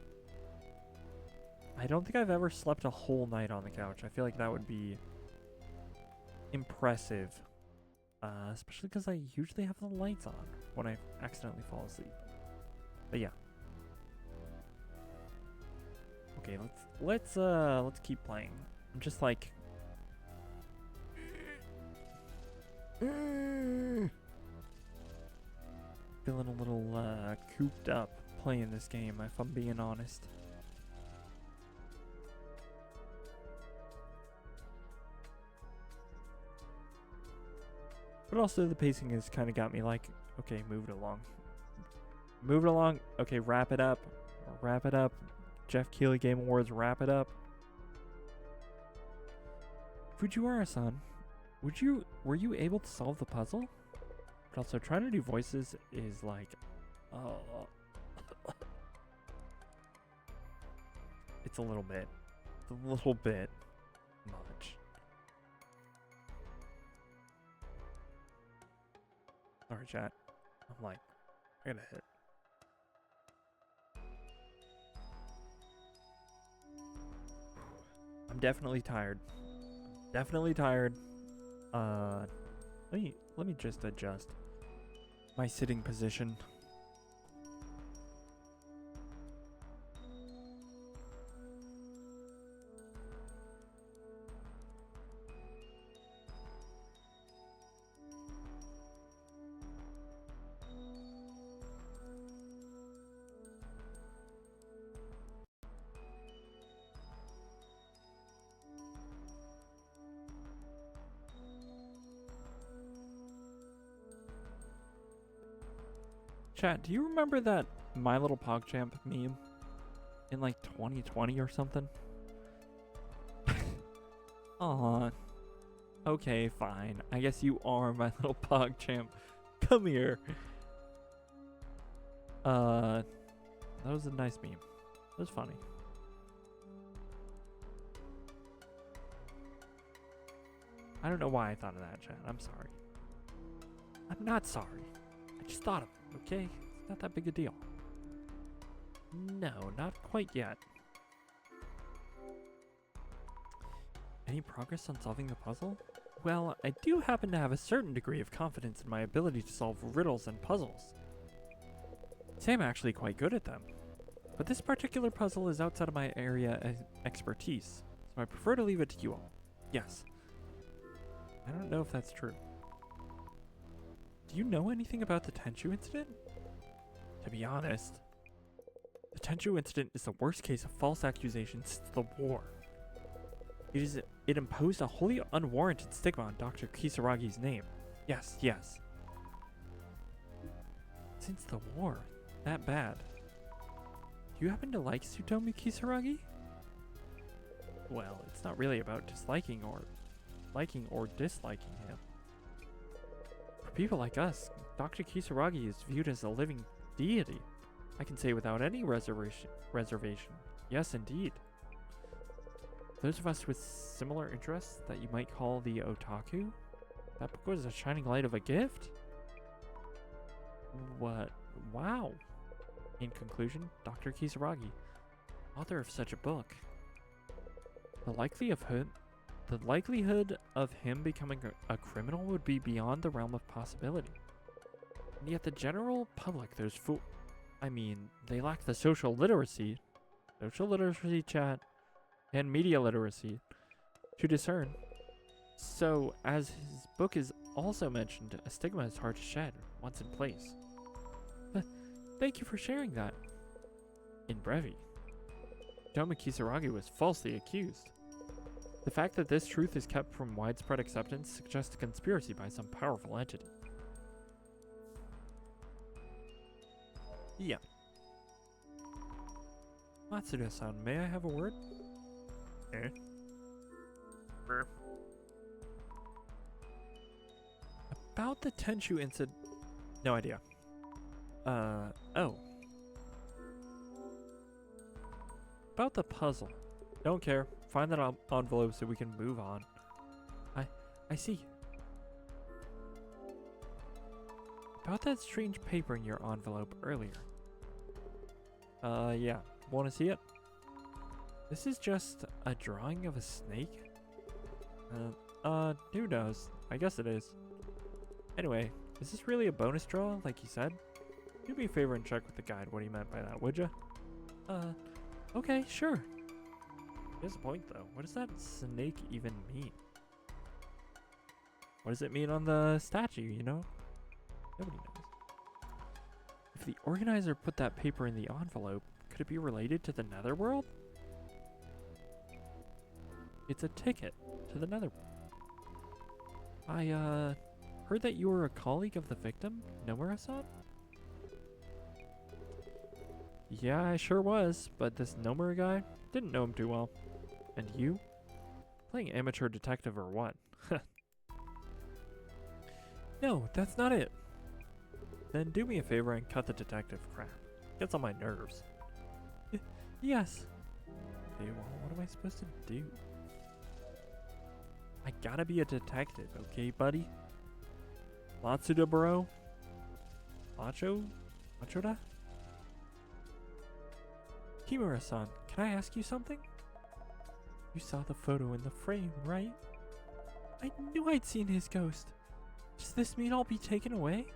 I don't think I've ever slept a whole night on the couch. I feel like that would be impressive. Especially because I usually have the lights on when I accidentally fall asleep. But yeah. Okay, let's keep playing. I'm just like feeling a little cooped up playing this game, if I'm being honest. But also the pacing has kind of got me like, okay, move it along. Move it along. Okay, wrap it up. Wrap it up. Jeff Keighley Game Awards, wrap it up. Fujiwara-san, were you able to solve the puzzle? But also trying to do voices is like, It's a little bit. It's a little bit much. Sorry, chat. I'm like, I gotta hit. I'm definitely tired. Definitely tired. Let me just adjust my sitting position. Chat, do you remember that My Little PogChamp meme in like 2020 or something? Aw. Okay, fine. I guess you are My Little PogChamp. Come here. That was a nice meme. It was funny. I don't know why I thought of that, chat. I'm sorry. I'm not sorry. I just thought of it. Okay, it's not that big a deal. No, not quite yet. Any progress on solving the puzzle? Well, I do happen to have a certain degree of confidence in my ability to solve riddles and puzzles. Say I'm actually quite good at them. But this particular puzzle is outside of my area of expertise, so I prefer to leave it to you all. Yes. I don't know if that's true. Do you know anything about the Tenchu incident? To be honest, the Tenchu incident is the worst case of false accusations since the war. It imposed a wholly unwarranted stigma on Dr. Kisaragi's name. Yes, yes. Since the war, that bad. Do you happen to like Tsutomu Kisaragi? Well, it's not really about disliking or disliking him. For people like us, Dr. Kisaragi is viewed as a living deity. I can say without any reservation. Yes, indeed. Those of us with similar interests that you might call the otaku, that book was a shining light of a gift? What? Wow. In conclusion, Dr. Kisaragi, author of such a book. The likelihood of him becoming a criminal would be beyond the realm of possibility. And yet the general public, they lack the social literacy chat, and media literacy to discern. So, as his book is also mentioned, a stigma is hard to shed once in place. But thank you for sharing that. In brevi, Tsutomu Kisaragi was falsely accused. The fact that this truth is kept from widespread acceptance suggests a conspiracy by some powerful entity. Yeah. Matsuda-san, may I have a word? Eh? About the Tenchu incident... No idea. Oh. About the puzzle. Don't care. Find that envelope so we can move on. I see. About that strange paper in your envelope earlier. Yeah. Want to see it? This is just a drawing of a snake? Who knows? I guess it is. Anyway, is this really a bonus draw, like you said? Do me a favor and check with the guide what he meant by that, would ya? Okay, sure. Here's the point, though. What does that snake even mean? What does it mean on the statue, you know? Nobody knows. If the organizer put that paper in the envelope, could it be related to the Netherworld? It's a ticket to the Netherworld. I, heard that you were a colleague of the victim, Nomura-san? Yeah, I sure was, but this Nomura guy, didn't know him too well. And you? Playing amateur detective or what? No, that's not it. Then do me a favor and cut the detective crap. Gets on my nerves. Yes. Okay, well, what am I supposed to do? I gotta be a detective, okay, buddy? Matsuda, bro? Machoda? Kimura-san, can I ask you something? You saw the photo in the frame, right? I knew I'd seen his ghost. Does this mean I'll be taken away?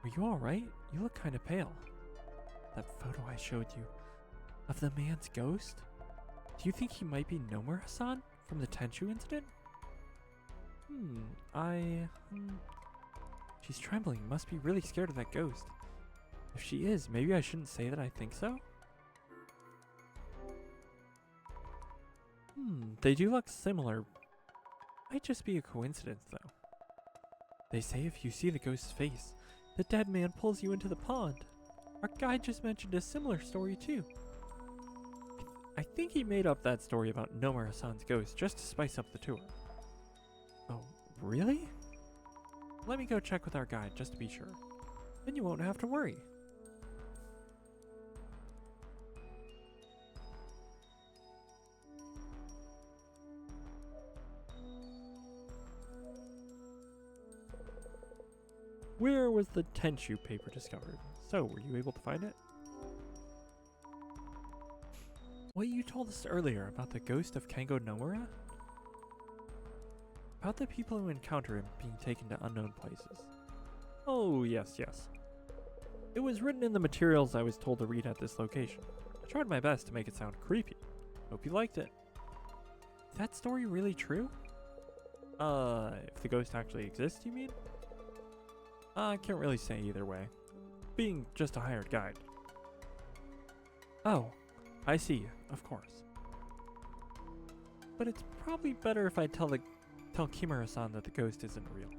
Are you alright? You look kinda pale. That photo I showed you of the man's ghost? Do you think he might be Nomura-san from the Tenchu incident? She's trembling. Must be really scared of that ghost. If she is, maybe I shouldn't say that I think so? They do look similar. Might just be a coincidence, though. They say if you see the ghost's face, the dead man pulls you into the pond. Our guide just mentioned a similar story, too. I think he made up that story about Nomura-san's ghost just to spice up the tour. Oh, really? Let me go check with our guide just to be sure. Then you won't have to worry. Where was the Tenchu paper discovered? So, were you able to find it? What you told us earlier about the ghost of Kengo Nomura? About the people who encounter him being taken to unknown places. Oh, yes. It was written in the materials I was told to read at this location. I tried my best to make it sound creepy. Hope you liked it. Is that story really true? If the ghost actually exists, you mean? I can't really say either way. Being just a hired guide. Oh, I see, of course. But it's probably better if I tell Kimura-san that the ghost isn't real.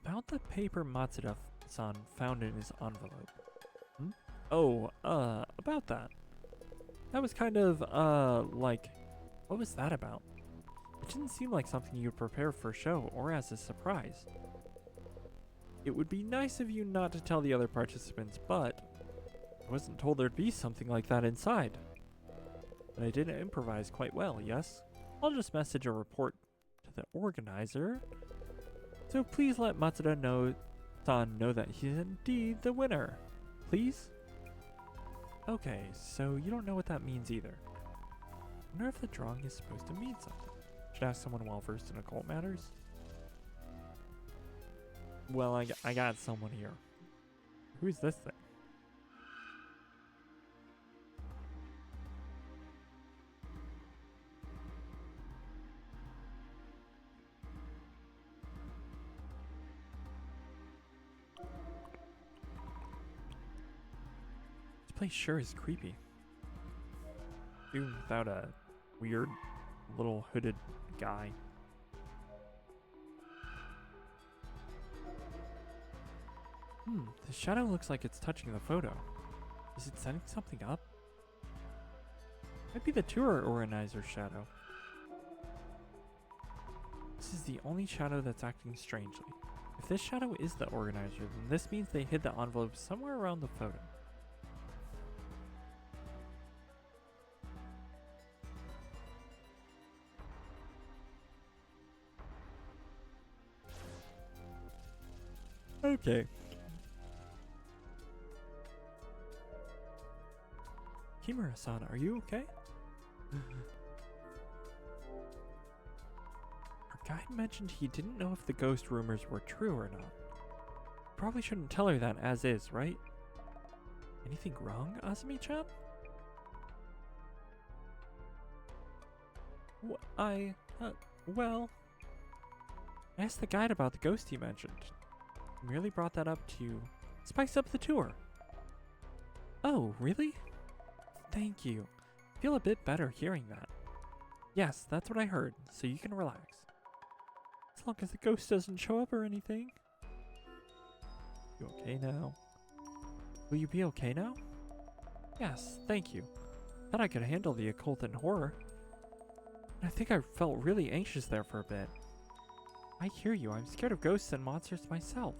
About the paper Matsuda-san found in his envelope. Oh, about that. That was kind of, what was that about? It didn't seem like something you'd prepare for a show or as a surprise. It would be nice of you not to tell the other participants, but I wasn't told there'd be something like that inside. But I did improvise quite well, yes? I'll just message a report to the organizer. So please let Matsuda know that he's indeed the winner. Please? Okay, so you don't know what that means either. I wonder if the drawing is supposed to mean something. Should ask someone well versed in occult matters. Well, I got someone here. Who's this thing? This place sure is creepy. Even without a weird little hooded guy. The shadow looks like it's touching the photo. Is it setting something up? Might be the tour organizer's shadow. This is the only shadow that's acting strangely. If this shadow is the organizer, then this means they hid the envelope somewhere around the photo. Okay. Kimura-san, are you okay? Our guide mentioned he didn't know if the ghost rumors were true or not. Probably shouldn't tell her that as is, right? Anything wrong, Azumi-chan? Well... I asked the guide about the ghost he mentioned. He merely brought that up to spice up the tour. Oh, really? Thank you. I feel a bit better hearing that. Yes, that's what I heard, so you can relax. As long as the ghost doesn't show up or anything. You okay now? Will you be okay now? Yes, thank you. Thought I could handle the occult and horror. I think I felt really anxious there for a bit. I hear you. I'm scared of ghosts and monsters myself.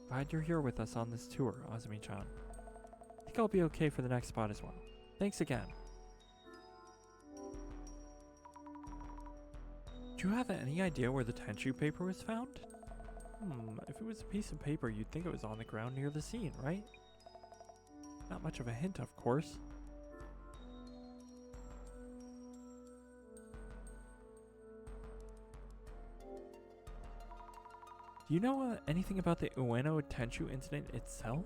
Glad you're here with us on this tour, Azumi-chan. I think I'll be okay for the next spot as well. Thanks again. Do you have any idea where the Tenchu paper was found? If it was a piece of paper, you'd think it was on the ground near the scene, right? Not much of a hint, of course. Do you know anything about the Ueno Tenchu incident itself?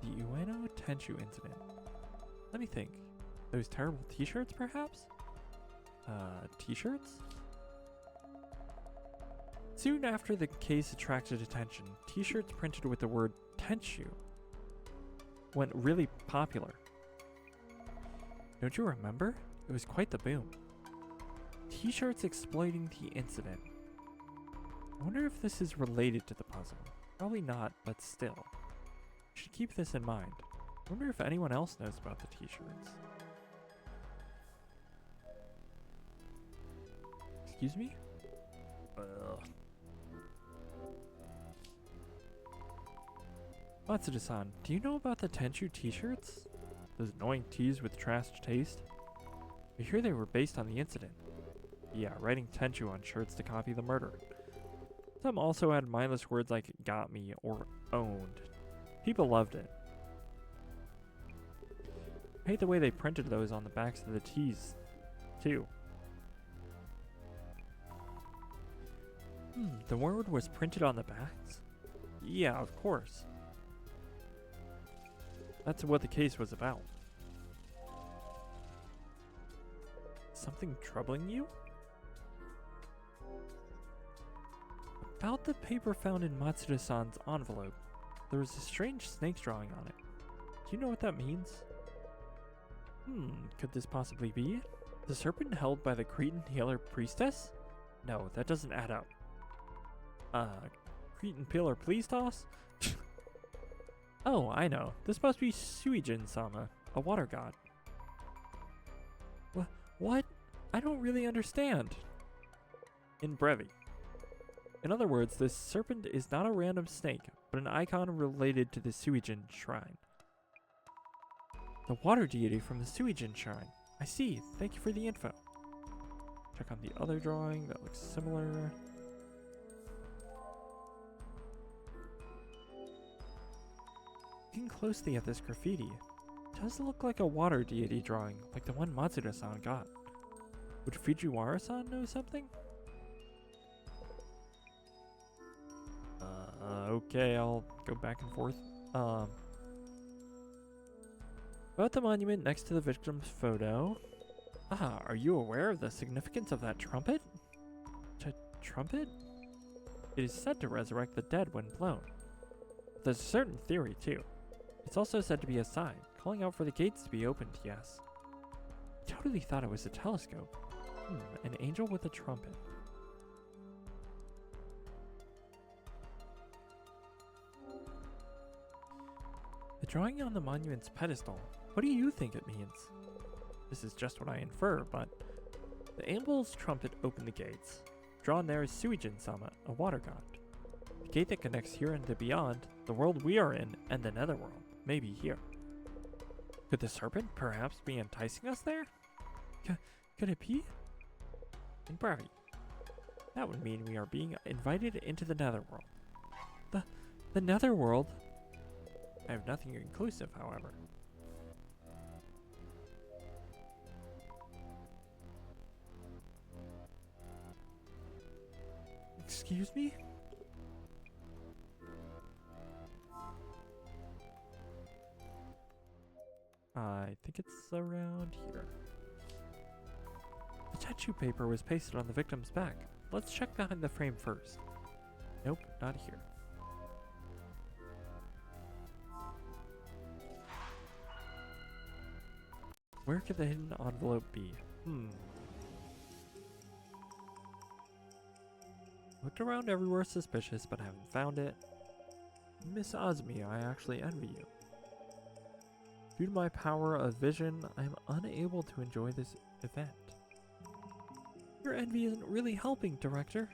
The Ueno Tenchu incident. Let me think. Those terrible t-shirts, perhaps? T-shirts? Soon after the case attracted attention, t-shirts printed with the word Tenchu went really popular. Don't you remember? It was quite the boom. T-shirts exploiting the incident. I wonder if this is related to the puzzle. Probably not, but still. You should keep this in mind. I wonder if anyone else knows about the t-shirts. Excuse me? Matsuda-san, do you know about the Tenchu t-shirts? Those annoying tees with trash taste? I hear they were based on the incident. Yeah, writing Tenchu on shirts to copy the murder. Some also had mindless words like got me or owned. People loved it. I hate the way they printed those on the backs of the tees, too. The word was printed on the backs? Yeah, of course. That's what the case was about. Something troubling you? About the paper found in Matsuda-san's envelope. There was a strange snake drawing on it. Do you know what that means? Could this possibly be it? The serpent held by the Cretan healer priestess? No, that doesn't add up. Cretan pillar please toss? Oh, I know. This must be Suijin-sama, a water god. What? I don't really understand. In brevi. In other words, this serpent is not a random snake, but an icon related to the Suijin shrine. The water deity from the Suijin shrine. I see. Thank you for the info. Check on the other drawing. That looks similar. Looking closely at this graffiti, it does look like a water deity drawing, like the one Matsuda-san got. Would Fujiwara-san know something? Okay, I'll go back and forth. About the monument next to the victim's photo. Are you aware of the significance of that trumpet? Trumpet? It is said to resurrect the dead when blown. There's a certain theory, too. It's also said to be a sign, calling out for the gates to be opened, yes. I totally thought it was a telescope. An angel with a trumpet. The drawing on the monument's pedestal, what do you think it means? This is just what I infer, but the angel's trumpet opened the gates. Drawn there is Suijin-sama, a water god. The gate that connects here and the beyond, the world we are in, and the netherworld, may be here. Could the serpent perhaps be enticing us there? Could it be? In brevi. That would mean we are being invited into the netherworld. The netherworld? I have nothing inclusive, however. Excuse me? I think it's around here. The tattoo paper was pasted on the victim's back. Let's check behind the frame first. Nope, not here. Where could the hidden envelope be? Looked around everywhere suspicious, but haven't found it. Miss Azumi, I actually envy you. Due to my power of vision, I am unable to enjoy this event. Your envy isn't really helping, Director.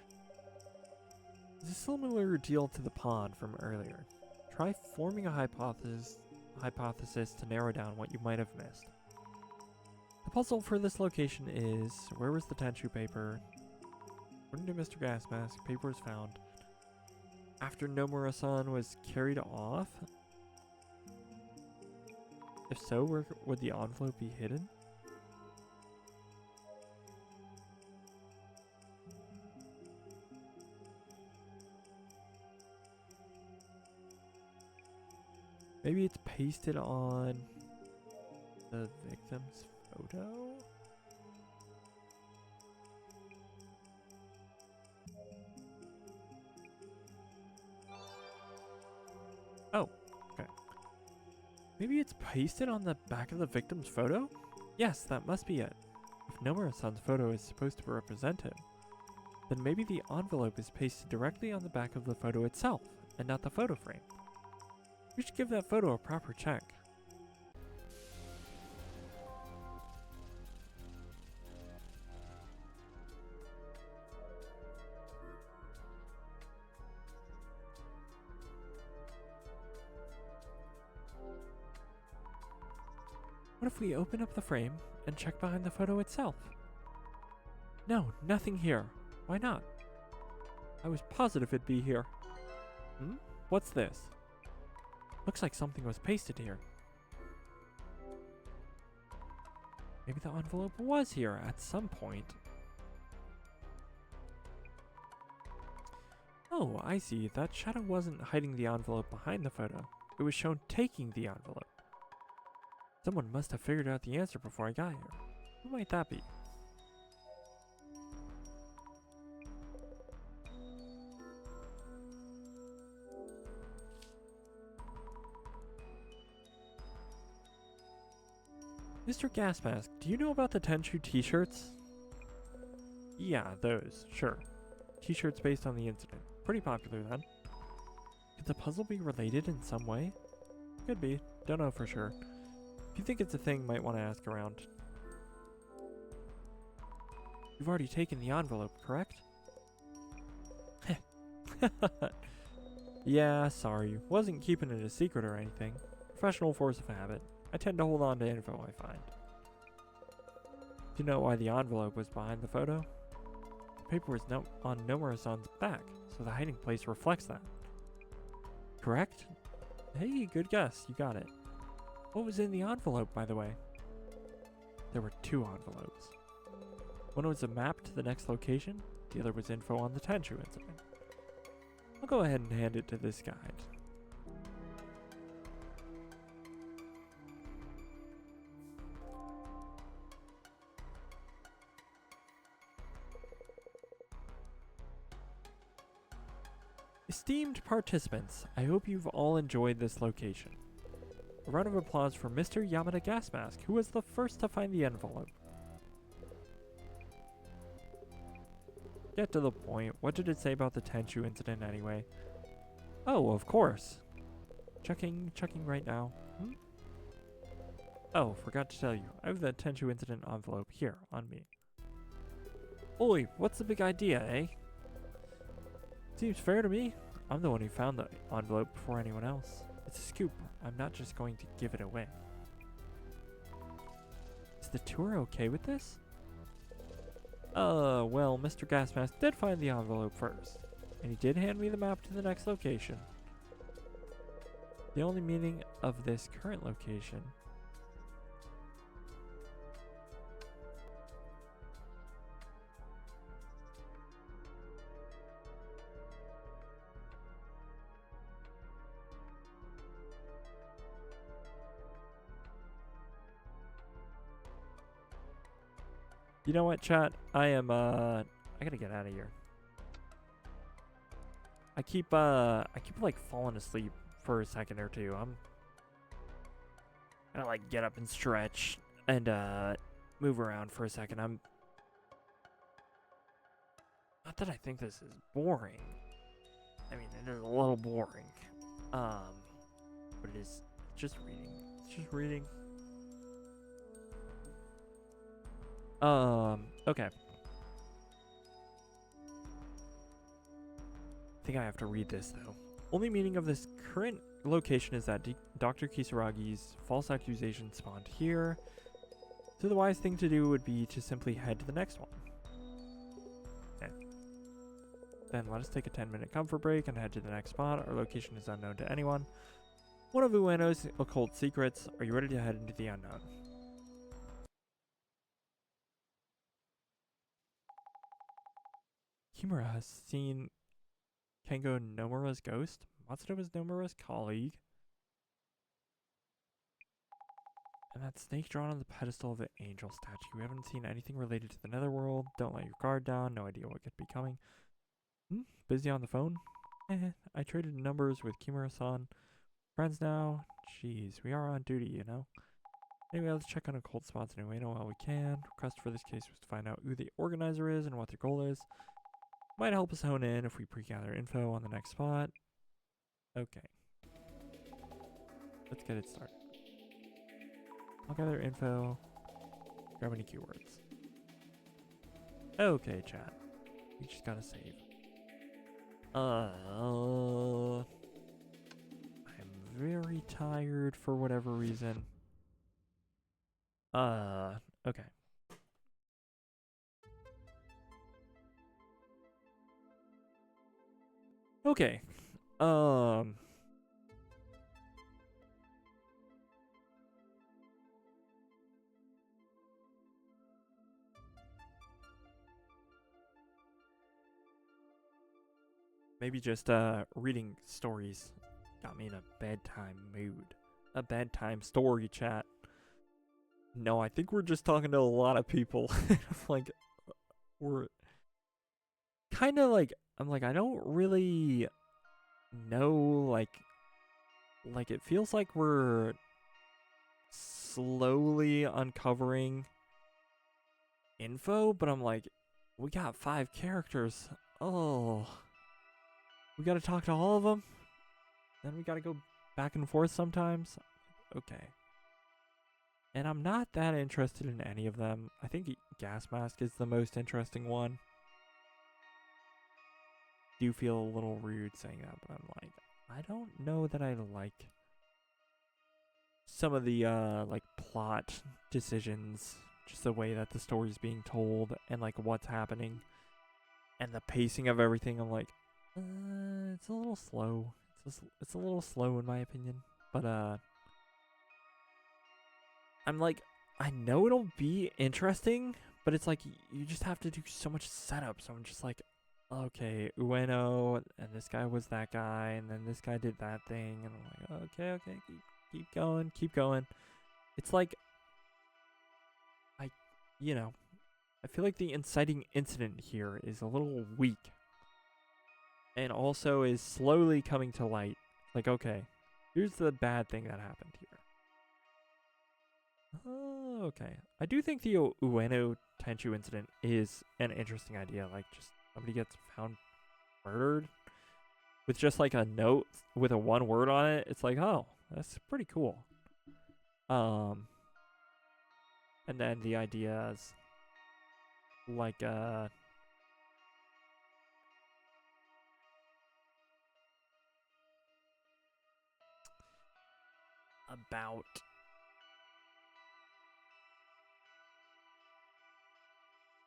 It's a similar deal to the pond from earlier. Try forming a hypothesis to narrow down what you might have missed. The puzzle for this location is, where was the Tenchu paper? According to Mr. Gasmask, paper was found after Nomura-san was carried off? If so, where would the envelope be hidden? Maybe it's pasted on the victim's photo? Oh, okay. Maybe it's pasted on the back of the victim's photo? Yes, that must be it. If Nomura-san's photo is supposed to represent him, then maybe the envelope is pasted directly on the back of the photo itself, and not the photo frame. We should give that photo a proper check. What if we open up the frame and check behind the photo itself? No, nothing here. Why not? I was positive it'd be here. What's this? Looks like something was pasted here. Maybe the envelope was here at some point. Oh, I see. That shadow wasn't hiding the envelope behind the photo. It was shown taking the envelope. Someone must have figured out the answer before I got here. Who might that be? Mr. Gasmask, do you know about the Tenchu t-shirts? Yeah, those, sure. T-shirts based on the incident. Pretty popular then. Could the puzzle be related in some way? Could be. Don't know for sure. If you think it's a thing, might want to ask around. You've already taken the envelope, correct? Yeah, sorry. Wasn't keeping it a secret or anything. Professional force of habit. I tend to hold on to info I find. Do you know why the envelope was behind the photo? The paper was on Nomura-san's back, so the hiding place reflects that. Correct? Hey, good guess. You got it. What was in the envelope, by the way? There were two envelopes. One was a map to the next location, the other was info on the Tenchu incident. I'll go ahead and hand it to this guide. Esteemed participants, I hope you've all enjoyed this location. A round of applause for Mr. Yamada Gasmask, who was the first to find the envelope. Get to the point. What did it say about the Tenchu incident anyway? Oh, of course. Checking right now. Oh, forgot to tell you. I have the Tenchu incident envelope here on me. Oi, what's the big idea, eh? Seems fair to me. I'm the one who found the envelope before anyone else. It's a scoop. I'm not just going to give it away. Is the tour okay with this? Well, Mr. Gasmask did find the envelope first, and he did hand me the map to the next location. The only meaning of this current location You know what, chat? I gotta get out of here. I keep like falling asleep for a second or two. I'm gonna like get up and stretch and move around for a second. Not that I think this is boring. I mean, it is a little boring. But it's just reading. It's just reading. Okay. I think I have to read this though. Only meaning of this current location is that Dr. Kisaragi's false accusation spawned here. So the wise thing to do would be to simply head to the next one. Okay. Then let us take a 10-minute comfort break and head to the next spot. Our location is unknown to anyone. One of Ueno's occult secrets. Are you ready to head into the unknown? Kimura has seen Kengo Nomura's ghost. Matsuda was Nomura's colleague. And that snake drawn on the pedestal of the angel statue. We haven't seen anything related to the netherworld. Don't let your guard down. No idea what could be coming. Busy on the phone? I traded numbers with Kimura-san. Friends now? Jeez, we are on duty, you know? Anyway, let's check on occult spots in Ueno while we can. Request for this case was to find out who the organizer is and what their goal is. Might help us hone in if we pre-gather info on the next spot. Okay. Let's get it started. I'll gather info. Grab any keywords. Okay, chat. We just gotta save. I'm very tired for whatever reason. Okay. Okay. Maybe just reading stories got me in a bedtime mood. A bedtime story chat. No, I think we're just talking to a lot of people. Like, we're kind of like, I'm like, I don't really know, like it feels like we're slowly uncovering info, but I'm like, we got 5 characters. Oh, we gotta talk to all of them? Then we gotta go back and forth sometimes? Okay. And I'm not that interested in any of them. I think Gas Mask is the most interesting one. Do feel a little rude saying that, but I'm like, I don't know that I like some of the like plot decisions, just the way that the story's being told and like what's happening and the pacing of everything. I'm like, it's a little slow. It's a little slow in my opinion, but I'm like, I know it'll be interesting, but it's like you just have to do so much setup. So I'm just like, okay, Ueno, and this guy was that guy, and then this guy did that thing, and I'm like, okay, keep going. It's like, I feel like the inciting incident here is a little weak, and also is slowly coming to light. Like, okay, here's the bad thing that happened here. Oh, okay. I do think the Ueno Tenchu incident is an interesting idea. Like, just somebody gets found murdered with just like a note with a 1 word on it. It's like, oh, that's pretty cool. And then the ideas like about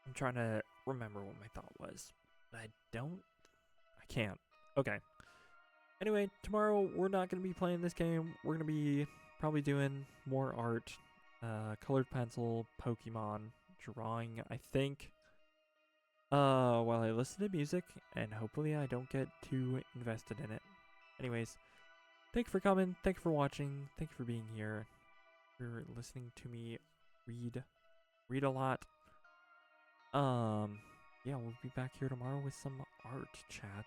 I'm trying to remember what my thought was. I can't. Okay. Anyway, tomorrow we're not going to be playing this game. We're going to be probably doing more art, colored pencil, Pokemon, drawing, I think. While I listen to music, and hopefully I don't get too invested in it. Anyways, thank you for coming. Thank you for watching. Thank you for being here. For listening to me read a lot. Yeah, we'll be back here tomorrow with some art chat.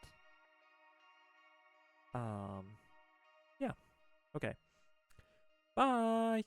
Yeah. Okay. Bye.